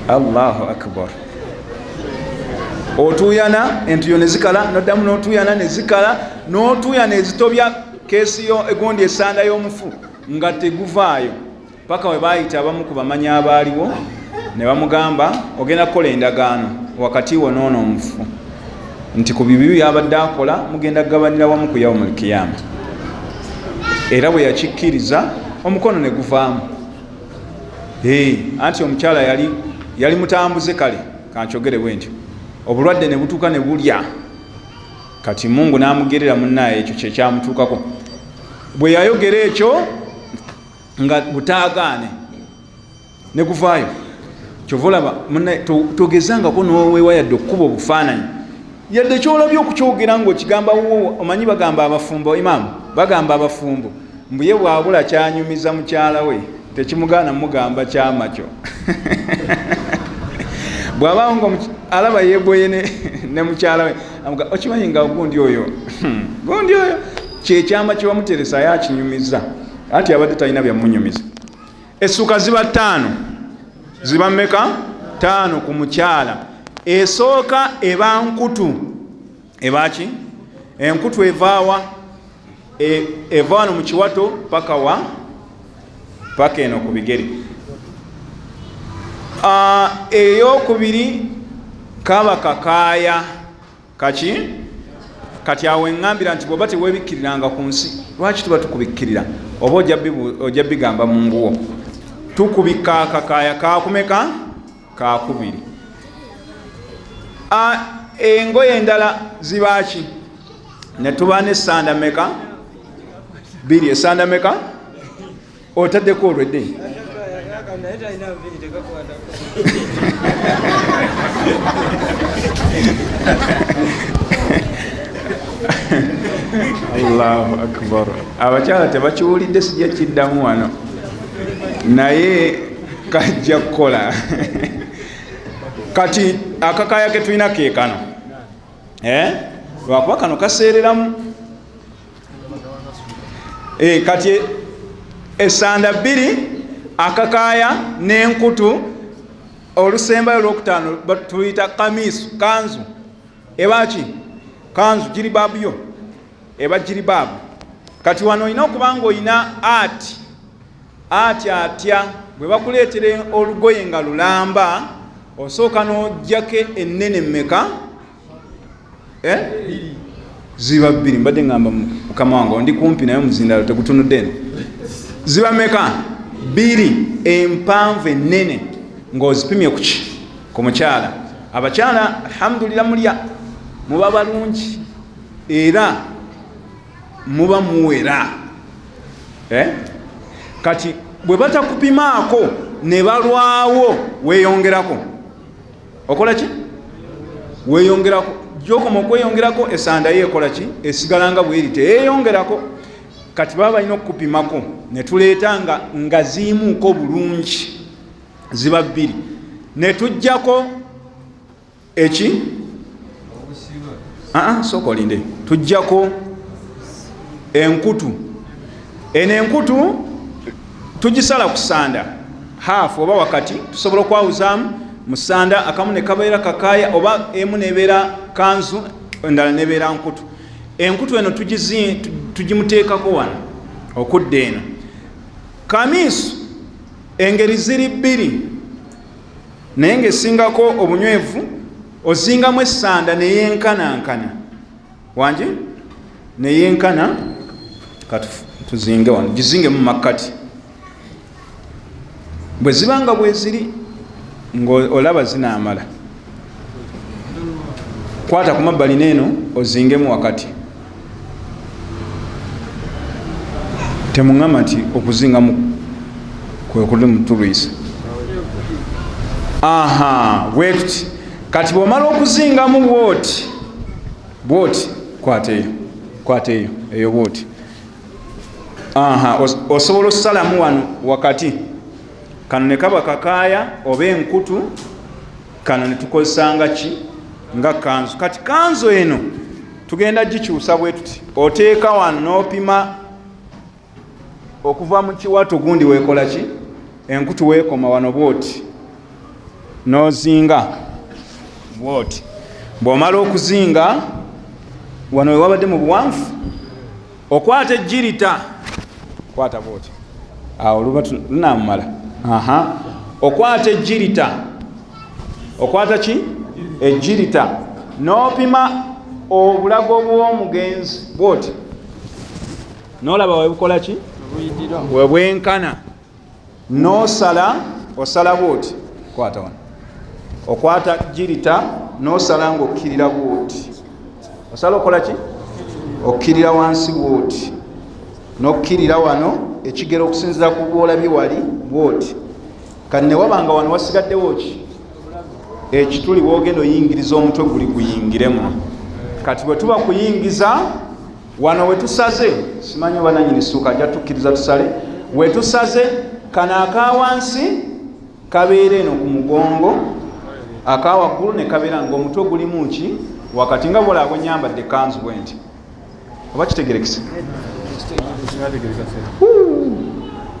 Allahu akbar. Otuuyana entuyo ne zikala, noddamu n'otuuyana ne zikala, n'otuuyana ezitobya keesiyo egondi esanda y'omufu nga teguvaayo paka we baayita abamu ku bamanyi abaaliwo ne bamugamba ogenda kukola endagaano wakati wo n'ono omufu nti ku bibi byabadde akola mugenda kugabanira wamu ku yawmul kiyama. Era bwe yakikkiriza omukono ne guvaamu. Anti omukyala yali mutambuze kale, kankyogere bwe ntyo, obulwadde ne butuuka ne bulya. Kati Mungu n'amugerera munnaye ekyo kye kyamutuukako. Bwe yayogera ekyo nga butaagaane ne guvaayo, kyova olaba munnaye togezangako n'oweewa yadde okkuba obufaananyi yadde kyolabye okukyogera ng'okigamba omanyi bagamba abafumbo, imaamu bagamba abafumbo mbuye bwabula kyanyumiza mukyala we tekimugaana mugamba kyama kyo. Bw'abaawo nga alaba yeeboye ne mukyala we amuga okimanyi nga gundi oyo kyekyama kye wamuteresa yakinyumiza ati abadde talina byamunyumiza. Essuuka ziba 5 ziba mmeka? 5 ku mukyala. Esooka eba nkutu. Ebaki? Enkutu evaawa eva wano mu kiwato paka eno ku bigere. Eyokubiri kaba kakaaya kaki kati awo eŋŋambira nti bw'oba teweebikkiriranga ku nsi lwaki tuba tukubikkirira oba ojja bigamba mu nguwo tukubika akakaaya kakumeka kakubiri. Engoye endala zibaki ne tuba n'essanda meka 2. Essanda meka otaddeko olwedde Allahu akbar. Abakyala tebakiwulidde sijja kiddamu wano naye kajja kukola. Kati akakaaya ke tulina ke kano lwakuba kano kaseereramu. Kati essanda 2 akakaaya n'enkutu. Olusembayo olwokutaano tuyita kamisu, kanzu. Ebaki kanzu jiribaabu yo eba jiribaabu. Kati wano olina okuba nga olina ati atya bwe bakuleetera olugoye nga lulamba osooka n'ojjako ennene mmeka ziba 2. Mbadde ngamba mukama wange ndi kumpi naye omuzindalo tegutunudde eno. Ziba mmeka 2 empanvu ennene ng'ozipimye ku mukyala. Abakyala alhamdulillah mulya muba balungi era muba muwera. Kati bwe batakupimaako ne balwawo weeyongerako. Okola ki? Weeyongerako. Gyokoma okweyongerako essanda ye ekola ki? Esigala nga bweri teyeeyongerako. Kati baba balina okupimako ne tuleeta nga ziimuuko bulungi ziba 2 ne tujjako eki sooka olinde tujjako enkutu. Eno enkutu tugisala ku ssanda half oba wakati tusobola okwawuzaamu musanda akamu ne kabeera kakaaya oba emu nebeera kanzu endala nebeera nkutu. Enkutu eno tugimuteekako wano okudda eno. Kamiisu engeri ziri bbiri naye ng'esingako obunywevu ozingamu essanda neyenkanankana wangi neyenkana kati tuzinge wano gizinge mu makkati bwe zibanga bwe ziri ng'olaba zinaamala kwata ku mabbali neeno ozingemu wakati temuŋŋama nti okuzingamu kwe kuli mutulwisa. Aha bwetuti kati bw'omala okuzingamu bwoti kwata eyo eyo bwoti. Aha osobola ossalamu wano wakati kano ne kaba kakaaya oba enkutu kano ne tukozesanga ki nga kanzu. Kati kanzu eno tugenda gikyusa bwe tuti oteeka wano n'opima okuva mu kiwato gundi weekola ki enkutu weekoma wano bwoti n'ozinga bwoti. Bw'omala okuzinga wano wewabadde mu buwanvu okwata ejjirita kwata bwoti awo luba lunaamumala. Aha okwata ejjirita okwata ki ejjirita n'opima obulago bw'omugenzi bwoti n'olaba webukola ki webwenkana n'osala osala bwoti kwata wano okwata jirita n'osala ng'okkirira bwoti osala okola ki okkirira wansi bwoti n'okkirira wano ekigero okusinziira ku bwolabye wali bwoti. Kati ne wabanga wano wasigaddewo ki ekituli bwogenda oyingiriza omutwe guli guyingiremu. Kati bwe tuba kuyingiza wano wetusaze simanyi oba nannyini ssuuka ajja tukkiriza tusale wetusaze kano akawansi kabeera eno ku mugongo akawaggulu ne kabeera ng'omutwe gulimu ki wakati nga bwolaba bwe nyambadde kanzu bwe nti oba kitegerekise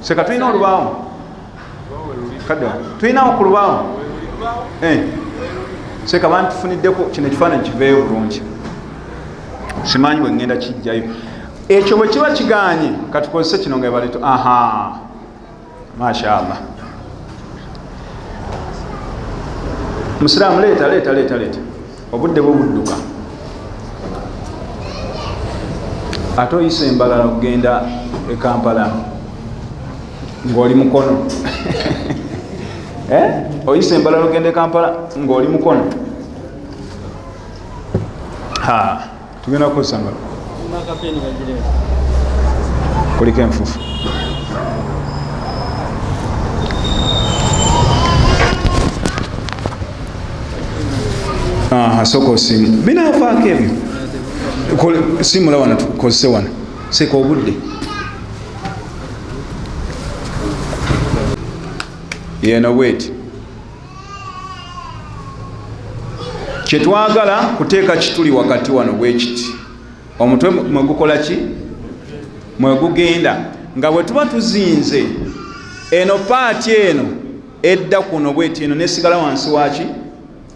seka tulina olubaawo kadde tulinawo ku lubaawo seka bantufuniddeko kino ekifaananyi kiveeyo bulungi simanyi bwe ngenda kijjayo ekyo bwe kiba kiganye katukozese kino nga ebaleto aha mashallah musiraamu leeta obudde bwobudduka ate oyisa embalala okugenda e Kampala ng'oli mukono oyisa embalala okugenda e Kampala ng'oli mukono tugenda kukozesa ngalo kuliko enfufu sooka osimu binaafaako ebyo simula wano tukozese wano seka obudde yeno bweti kyetwagala kuteeka kituli wakati wano bwekiti omutwe mwegukola ki mwegugenda nga bwe tuba tuzinze eno paati eno edda kuno bweti eno nesigala wansi waki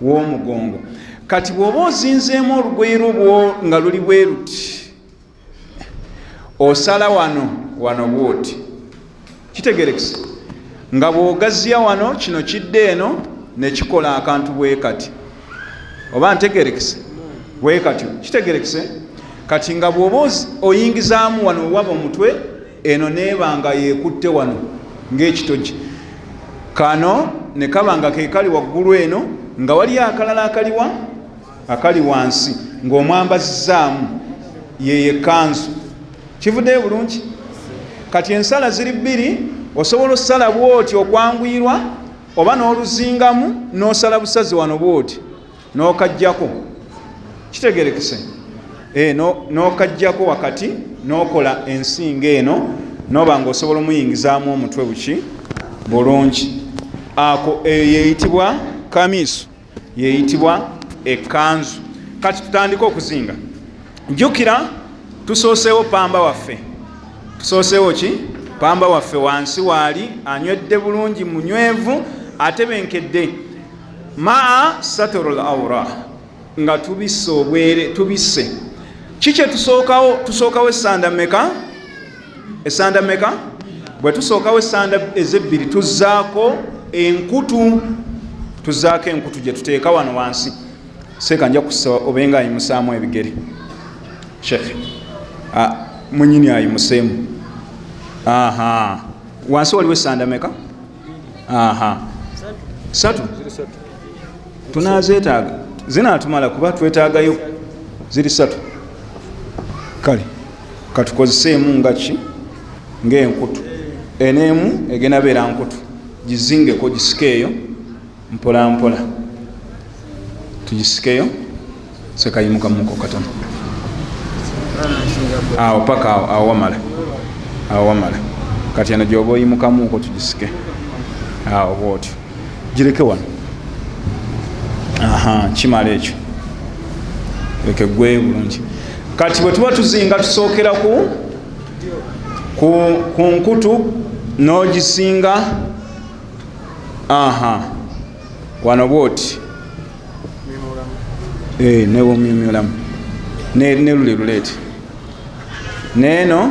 w'omugongo. Kati bw'oba ozinzeemu olugoye lwo nga luli bwe luti osala wano bwoti kitegerekese nga bw'ogazya wano kino kidde eno nekikola akantu bwe kati oba ntegerekese bwe katyo kitegerekese. Kati nga bw'oba oyingizaamu wano waba omutwe eno neebanga yeekutte wano ng'ekitogi kano ne kabanga ke kali waggulu eno nga wali akalala akali wansi ng'omwambazizaamu yeye kanzu kivuddeyo bulungi. Kati ensala ziri bbiri osobola osala bwoti okwanguyirwa oba n'oluzingamu n'osala busazi wano bwoti n'okajjako kitegerekese n'okajjako wakati n'okola ensinga eno n'oba ng'osobola omuyingizaamu omutwe buki bulungi. Ako yeyitibwa kamiisu yeyitibwa ekanzu. Kati tutandika okuzinga. Njukira tusooseewo pamba waffe tusooseewo ki pamba waffe wansi waali anywedde bulungi munywevu atebenkedde maa saturul awra nga tubisse obwere tubisse kiki tusookawo essanda meka bwe tusookawo essanda ezebbiri tuzaako enkutu gye tuteeka wano wansi seeka nja kusaba obenga ayimusaamu ebigere shekhe mwenyini ayimuseemu wansi waliwo essanda meka satu tunazeetaaga zinatumala kuba twetaagayo ziri satu kale katukozeseemu nga ki ng'enkutu eneemu egenda beera nkutu gizingeko gisikeeyo mpola mpola tugisikeyo sekayimukamuko katono awo paka awo wamala kati eno gyoba oyimukamuko tugisike awo bwotyo gireke wano kimala ekyo leke gwe bulungi kati bwe tuba tuzinga tusookera ku nkutu n'ogisinga wano bwoti newomyumyulamu nelule luleete neeno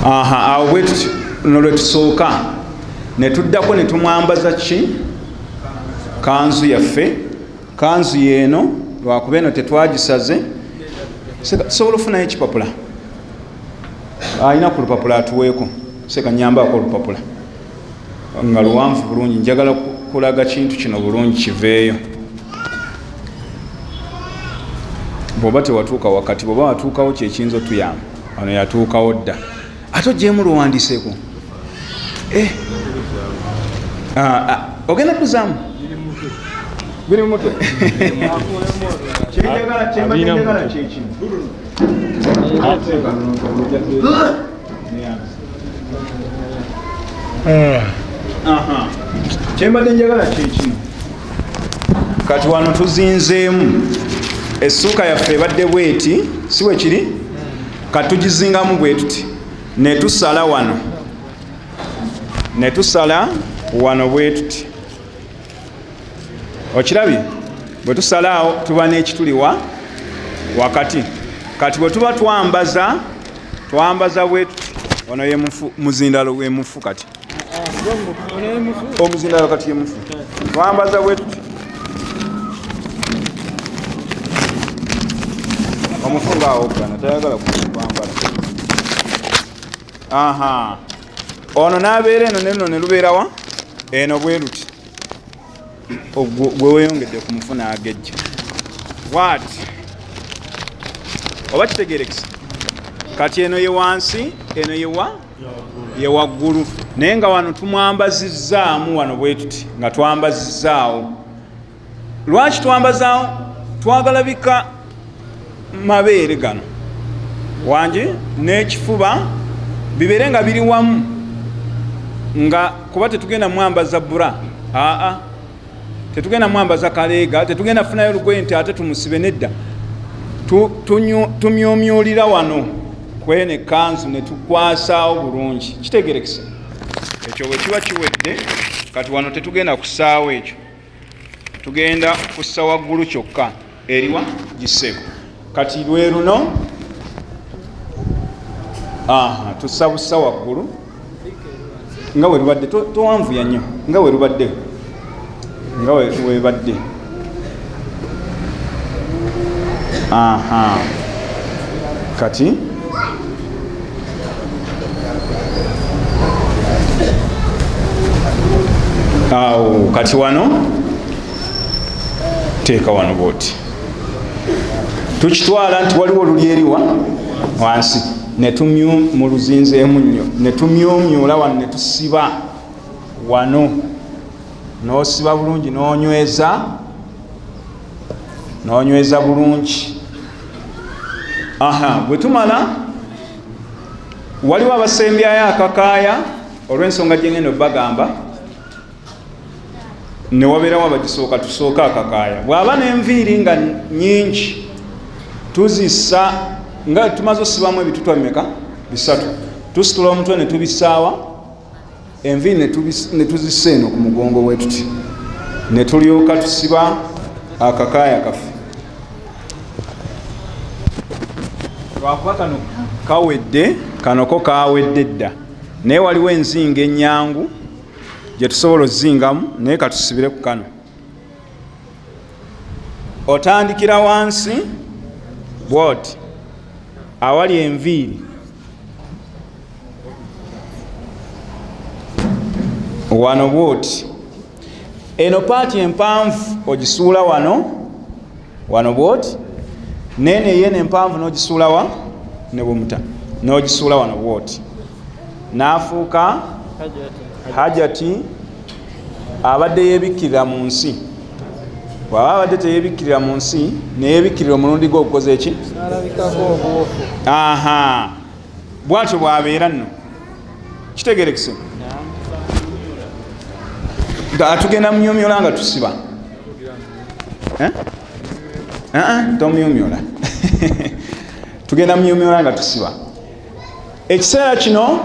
awo bwetuti nolwetusooka netuddako netumwambaza ki kanzu yaffe kanzu yeeno lwakuba eno tetwagisaze tusobola ofunayo ekipapula alina ku lupapula atuweeko seka nyambaako olupapula nga luwanvu bulungi njagala kulaga kintu kino bulungi kiveeyo bwoba tewatuuka wakati bwoba watuukawo kyekiyinza otuyamba wano yatuukawo dda ate ogyemu luwandiseeko ogenda kuzaamu biri mumutwe kyenjagala kyekino kyembadde njagala kyekino kati wano tuzinzeemu essuuka yaffe ebadde bweti si bwe kiri kati tugizingamu bwe tuti netusala wano bwe tuti okirabye bwe tusalaawo tuba n'ekituliwa wakati kati bwe tuba twambaza bwe tuti wano ye muzindalo we mufu kati omuzindalo kati ye mufu twambaza bwe tuti omufu ngaawo gana tayagala kwambala ono n'abeera eno neno ne lubeerawa eno bwe luti gwe weyongedde ku mufu n'agejja waati oba kitegerekisa kati eno ye wansi eno ye waggulu naye nga wano tumwambazizzaamu wano bwe tuti nga twambazizzaawo lwaki twambazaawo twagala bika mabeere gano wange n'ekifuba bibeere nga biri wamu nga kuba tetugenda mwambaza bura tetugenda mwambaza kaleega tetugenda funayo lugoye nti ate tumusibe nedda tumyomyolira wano kwene kanzu netukwasaawo bulungi kitegerekese ekyo bwe kiba kiwedde kati wano tetugenda kusaawo ekyo tugenda kussa waggulu kyokka eriwa giseeko kati lwe luno tussa bussa waggulu nga we lubadde towanvuya nnyo nga we lubadde nga webadde kati awo kati wano teeka wano bwoti tukitwala nti waliwo lulyeriwa wansi muluzinzeemu nnyo netumyomyola wano netusiba wano n'osiba bulungi n'onyweza bulungi bwe tumala waliwo abasembyayo akakaaya olw'ensonga gyengendo bagamba ne wabeerawo abagisooka tusooka akakaaya bw'aba n'enviiri nga nnyingi tuzissa nga tumaze osibamu ebitutwa bimeka bisatu tusitula omutwe ne tubisaawa enviiri ne tuzissa eno ku mugongo bwe tuti ne tulyoka tusiba akakaaya kaffe lwakuba kano kawedde kanoko kawedde dda naye waliwo enzinga ennyangu gye tusobola ozingamu naye katusibire ku kano otandikira wansi bwoti awali enviiri wano bwoti eno paati empanvu ogisuula wano bwoti nene yene empanvu n'ogisuula wa ne bumuta n'ogisuula wano bwoti n'afuuka hajati abadde yeebikkirira mu nsi bw'aba abadde teyeebikkirira mu nsi neyeebikkirira omulundi gw'okukoza eki aha bwatyo bw'abeera nno kitegerekese tugenda mumyumyola nga tusiba tomyumyola tugenda mumyumyola nga tusiba ekiseera kino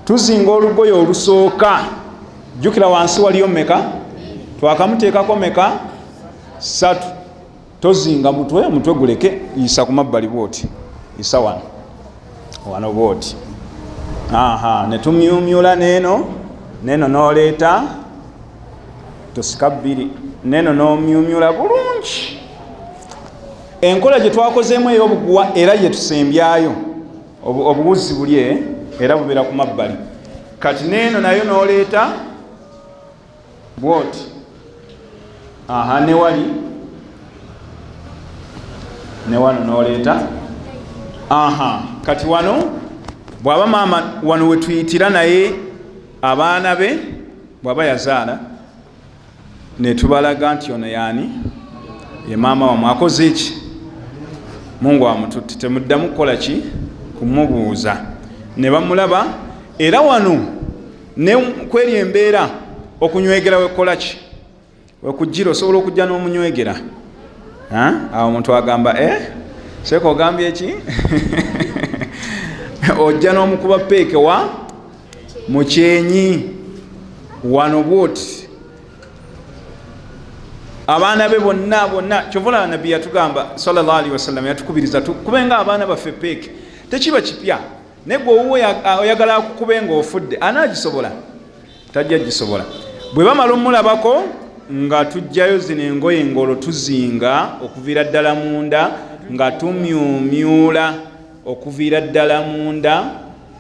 tuzinga olugoye olusooka jjukira wansi waliyo meka twakamuteekako meka 3 tozinga mutwe guleke yisa ku mabbali bwoti yisa wano bwoti aha ne tumyumyola neno n'oleeta tosika 2 neno n'omyumyola bulungi enkola gye twakozeemu ey'obuguwa era gye tusembyayo obuwuzi buli era bubeera ku mabbali kati neno nayo n'oleeta bwoti aha ne wano n'oleeta aha kati wano bw'aba maama wano we tuyitira naye abaana be bw'aba yazaala ne tubalaga nti ono yaani ye maama wamwe akoze eki Mungu amututte temuddamu kukola ki kumubuuza ne bamulaba era wano ne kweri embeera okunywegera wekola ki wekujjira osobola okujja n'omunywegera awo omuntu agamba seeko ogambye eki ojja n'omukuba peeke wa mukyenyi wano bwoti abaana be bonna kyovola nabbi yatugamba sallallahu alaihi wasallam yatukubiriza kubenga abaana baffe peeke tekiba kipya naye gwe owuwe oyagala akukube ng'ofudde anaagisobola tajja gisobola bwe bamala omulabako nga tujjayo zino engoye ngolo tuzinga okuviira ddala munda nga tumyumyula okuviira ddala munda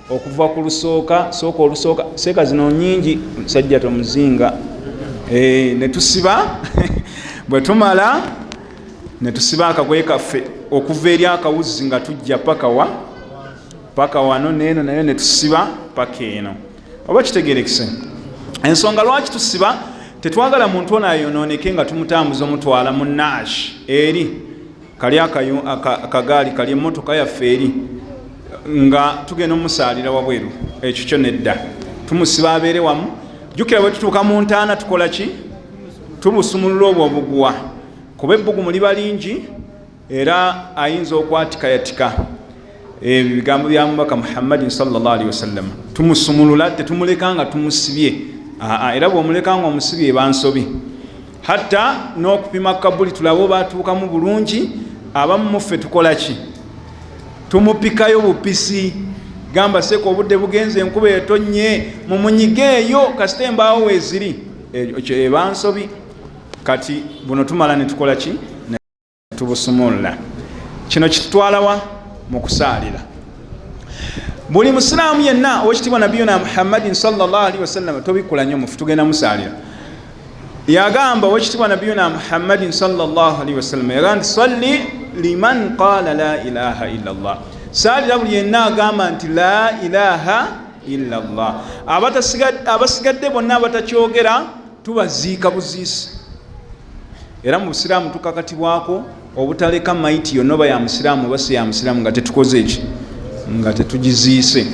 okuva ku lusooka olusooka seeka zino nyingi musajja tomuzinga ne tusiba bwe tumala ne tusiba akagoye kaffe okuva eri akawuzi nga tujja paka wano neeno nayo ne tusiba paka eno oba kitegerekese ensonga lwaki tusiba tetwagala muntu ono ayonooneke nga tumutambuza omutwala mu nash eri kali akagaali kali emmotoka yaffe eri nga tugenda omusaalira wabweru ekyo kyo nedda tumusiba abeere wamu jjukira bwe tutuuka mu ntaana tukola ki tubusumulula obwo obuguwa kuba ebbugumu liba lingi era ayinza okwatikayatika ebigambo bya mubaka Muhammadin sallallahu alaihi wasallam tumusumulula tetumuleka nga tumusibye era bw'omuleka nga omusibye bansobi hatta n'okupima kabuli tulabe batuukamu bulungi abamu muffe tukola ki tumupikayo bupisi gamba seeko obudde bugenze enkuba etonnye mumunyigeeyo kasita embaawo weeziri ekyo ebansobi kati buno tumala ne tukola ki ne tubusumulula kino kitutwalawa mu kusaalira buli musiraamu yenna owekitiibwa nabiyuna Muhammadin sallallahu alaihi wasallam tobikula nnyo mufu tugenda musaalira yagamba owekitiibwa nabiyuna Muhammadin sallallahu alaihi wasallam yagamba salli liman qala la ilaha illa Allah saalira buli yenna agamba nti la ilaha illa Allah abasigadde bonna abatakyogera tubaziika buziisi era mu busiraamu tukakatibwako obutaleka maiti yonna oba ya musiraamu oba si ya musiraamu nga tetukoze eki nga tetugiziise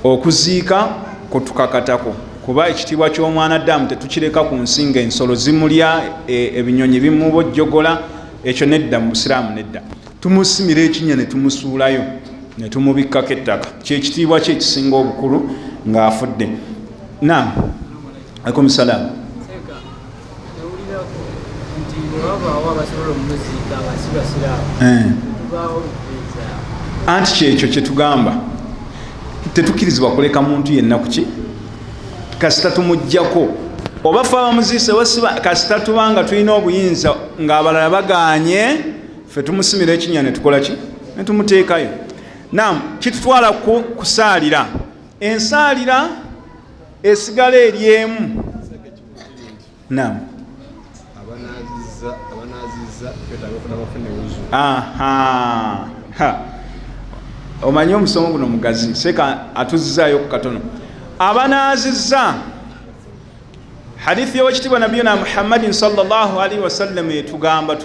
okuziika kutukakatako kuba ekitiibwa ky'omwana Adamu tetukireka ku nsi nga ensolo zimulya ebinyonyi bimubojjogola ekyo nedda mu busiraamu nedda tumusimira ekinya ne tumusuulayo ne tumubikkako ettaka kyekitiibwa kye ekisinga obukulu ng'afudde. Naam, alaikum salaam. Anti kyekyo kye tugamba tetukirizibwa kuleka muntu yenna kuki kasita tumuggyako oba fe abamuziise wasiba kasita tubanga tulina obuyinza ng'abalala bagaanye fe tumusimira ekinya ne tukola ki ne tumuteekayo. Naam, kitutwala kusaalira. Ensaalira esigala eri emu. Naam, omanyi omusomo guno mugazi seeka atuzizaayo ku katono. Abanaazizza hadithi y'owekitiibwa nabiyuna Muhammadin sallallahu alaihi wasallam etugamba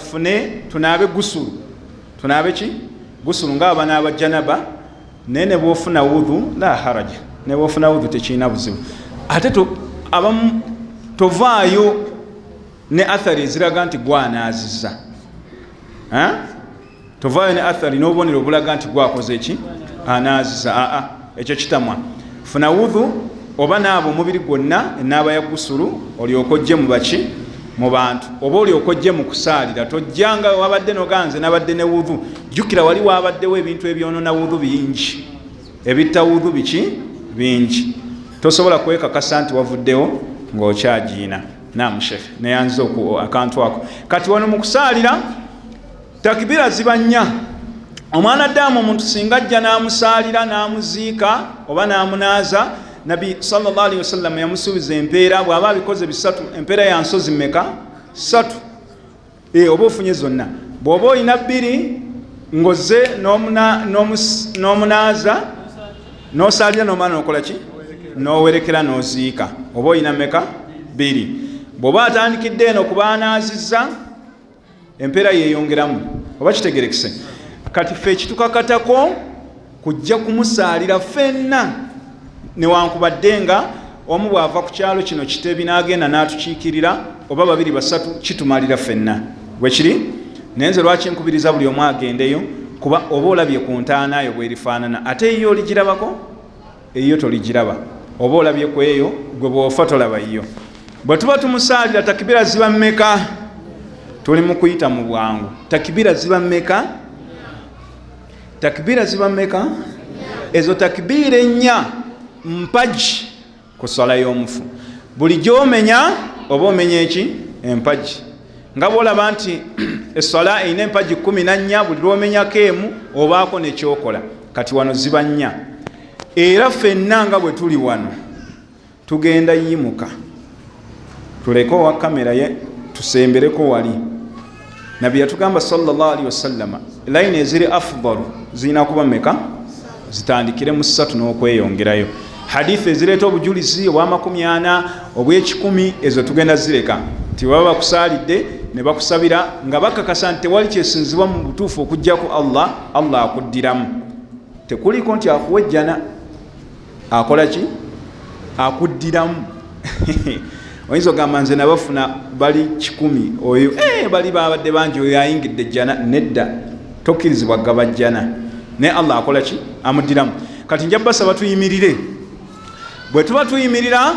tunaabe gusulu. Tunaabe ki? Gusulu ng'abanaaba janaba naye ne bw'ofuna wudhu la haraja, ne bw'ofuna wudhu tekiina buzibu. Ate abamu tovaayo ne athari eziraga nti gwanaazizza. Tovaayo ne athari n'obubonero obulaga nti gwakoze eki anaazizza. Ekyo kitamwa. Funa wudhu oba naaba omubiri gwonna enaaba ya gusulu olyoke ojje mu baki mu bantu, oba olyoke ojje mu kusaalira. Tojjanga wabadde noganze nabadde ne wudhu. Jjukira wali wabaddewo ebintu ebyonoona wudhu bingi, ebitta wudhu biki bingi. Tosobola kwekakasa nti wavuddewo ng'okyagiina. Naam sheikh, neyanza akantu ako. Kati wano mu kusaalira takbira ziba nnya. Omwana ddaamu omuntu singa ajja n'amusaalira n'amuziika oba n'amunaaza, Nabi sallallahu alaihi wasallam yamusuubiza empeera. Bw'aba abikoze bisatu, empeera ya nsozi mmeka? 3. Oba ofunye zonna. Bw'oba olina 2 ng'ozze n'omunaaza n'osaalira n'omwana n'okola ki? N'owerekera n'oziika. Oba olina mmeka? 2. Bw'oba atandikidde eno kuba anaazizza, empeera yeeyongeramu. Oba kitegerekese? Kati ffe ekitukakatako kujja kumusaalira ffenna, newankubadde nga omu bw'ava ku kyalo kino Kitebi n'agenda n'atukiikirira, oba 2 3 kitumalira ffenna. Bwe kiri? Naye nze lwaki nkubiriza buli omu agendeyo, kuba oba olabye ku ntaanaayo bwerifaanana, ate eyo oligirabako? Eyo toligiraba. Oba olabye ku eyo, gwe bw'ofa tolaba yo. Bwe tuba tumusaalira takibira ziba mmeka? Tuli mu kuyita mu bwangu. Takibira ziba mmeka? Takibira ziba mmeka? Ezo takibira ennya mpaji ku swala y'omufu. Buli gy'omenya oba omenya eki? Empaji. Nga bw'olaba nti esswala erina empaji 14, buli lw'omenyako emu obaako nekyokola. Kati wano ziba nnya. Era ffenna nga bwe tuli wano tugenda yimuka tuleke owa kamera ye tusembereko wali. Nabi yatugamba sallallahu alaihi wasallam layini eziri afdalu zirina kuba mmeka? Zitandikire mu 3 n'okweyongerayo. Hadithi ezireeta obujulizi obwa 40 obw'ekikumi ezo tugenda zireka. Tiwaba bakusaalidde ne bakusabira nga bakakasa nti tewali kyesinzibwa mu butuufu okuggyako Allah akuddiramu. Tekuliko nti akuwejjana. Akola ki? Akuddiramu. Oyinza ogamba nze nabafuna bali 100 oyo bali babadde bangi oyo ayingidde jjana. Nedda, tokkirizibwa gabajjana. Ne Allah akola ki? Amuddiramu. Kati nja basaba tuyimirire. Bwe tuba tuyimirira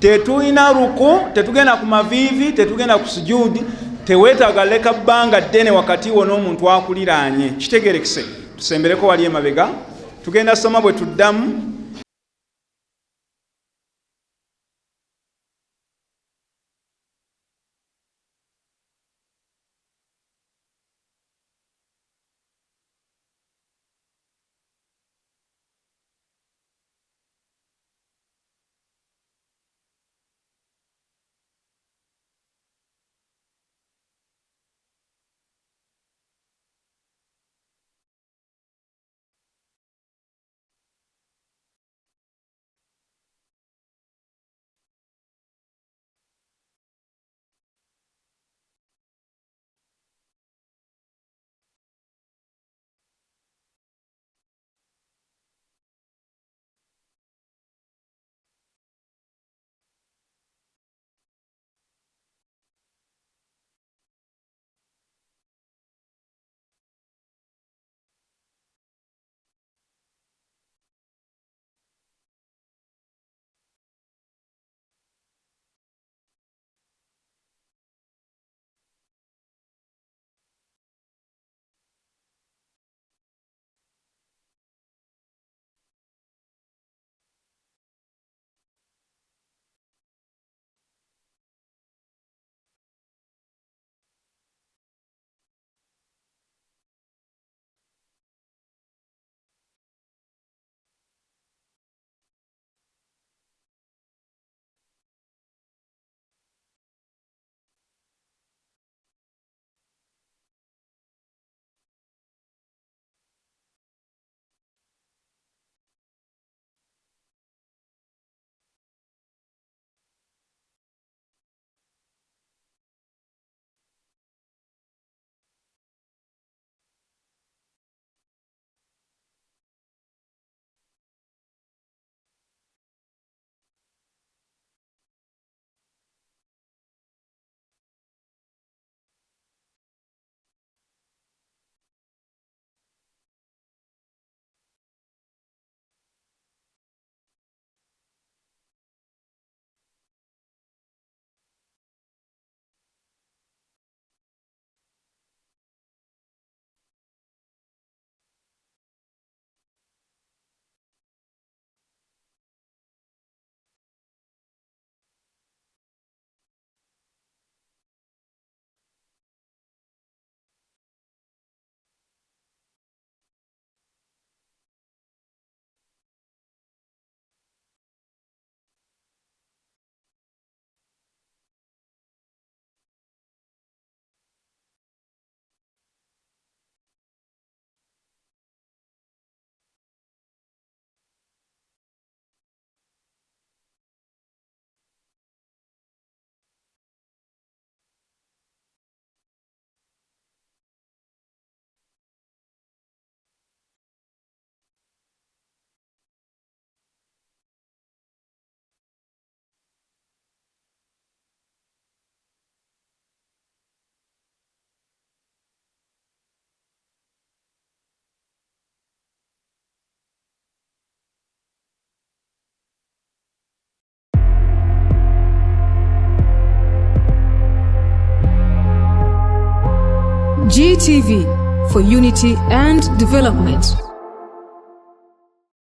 tetulina ruku, tetugenda ku maviivi, tetugenda ku sujudi, teweetaaga leka bbanga ddene wakati wo n'omuntu akuliraanye. Kitegerekese. Tusembereko wali emabega. Tugenda soma bwe tuddamu.
GTV, for unity and development.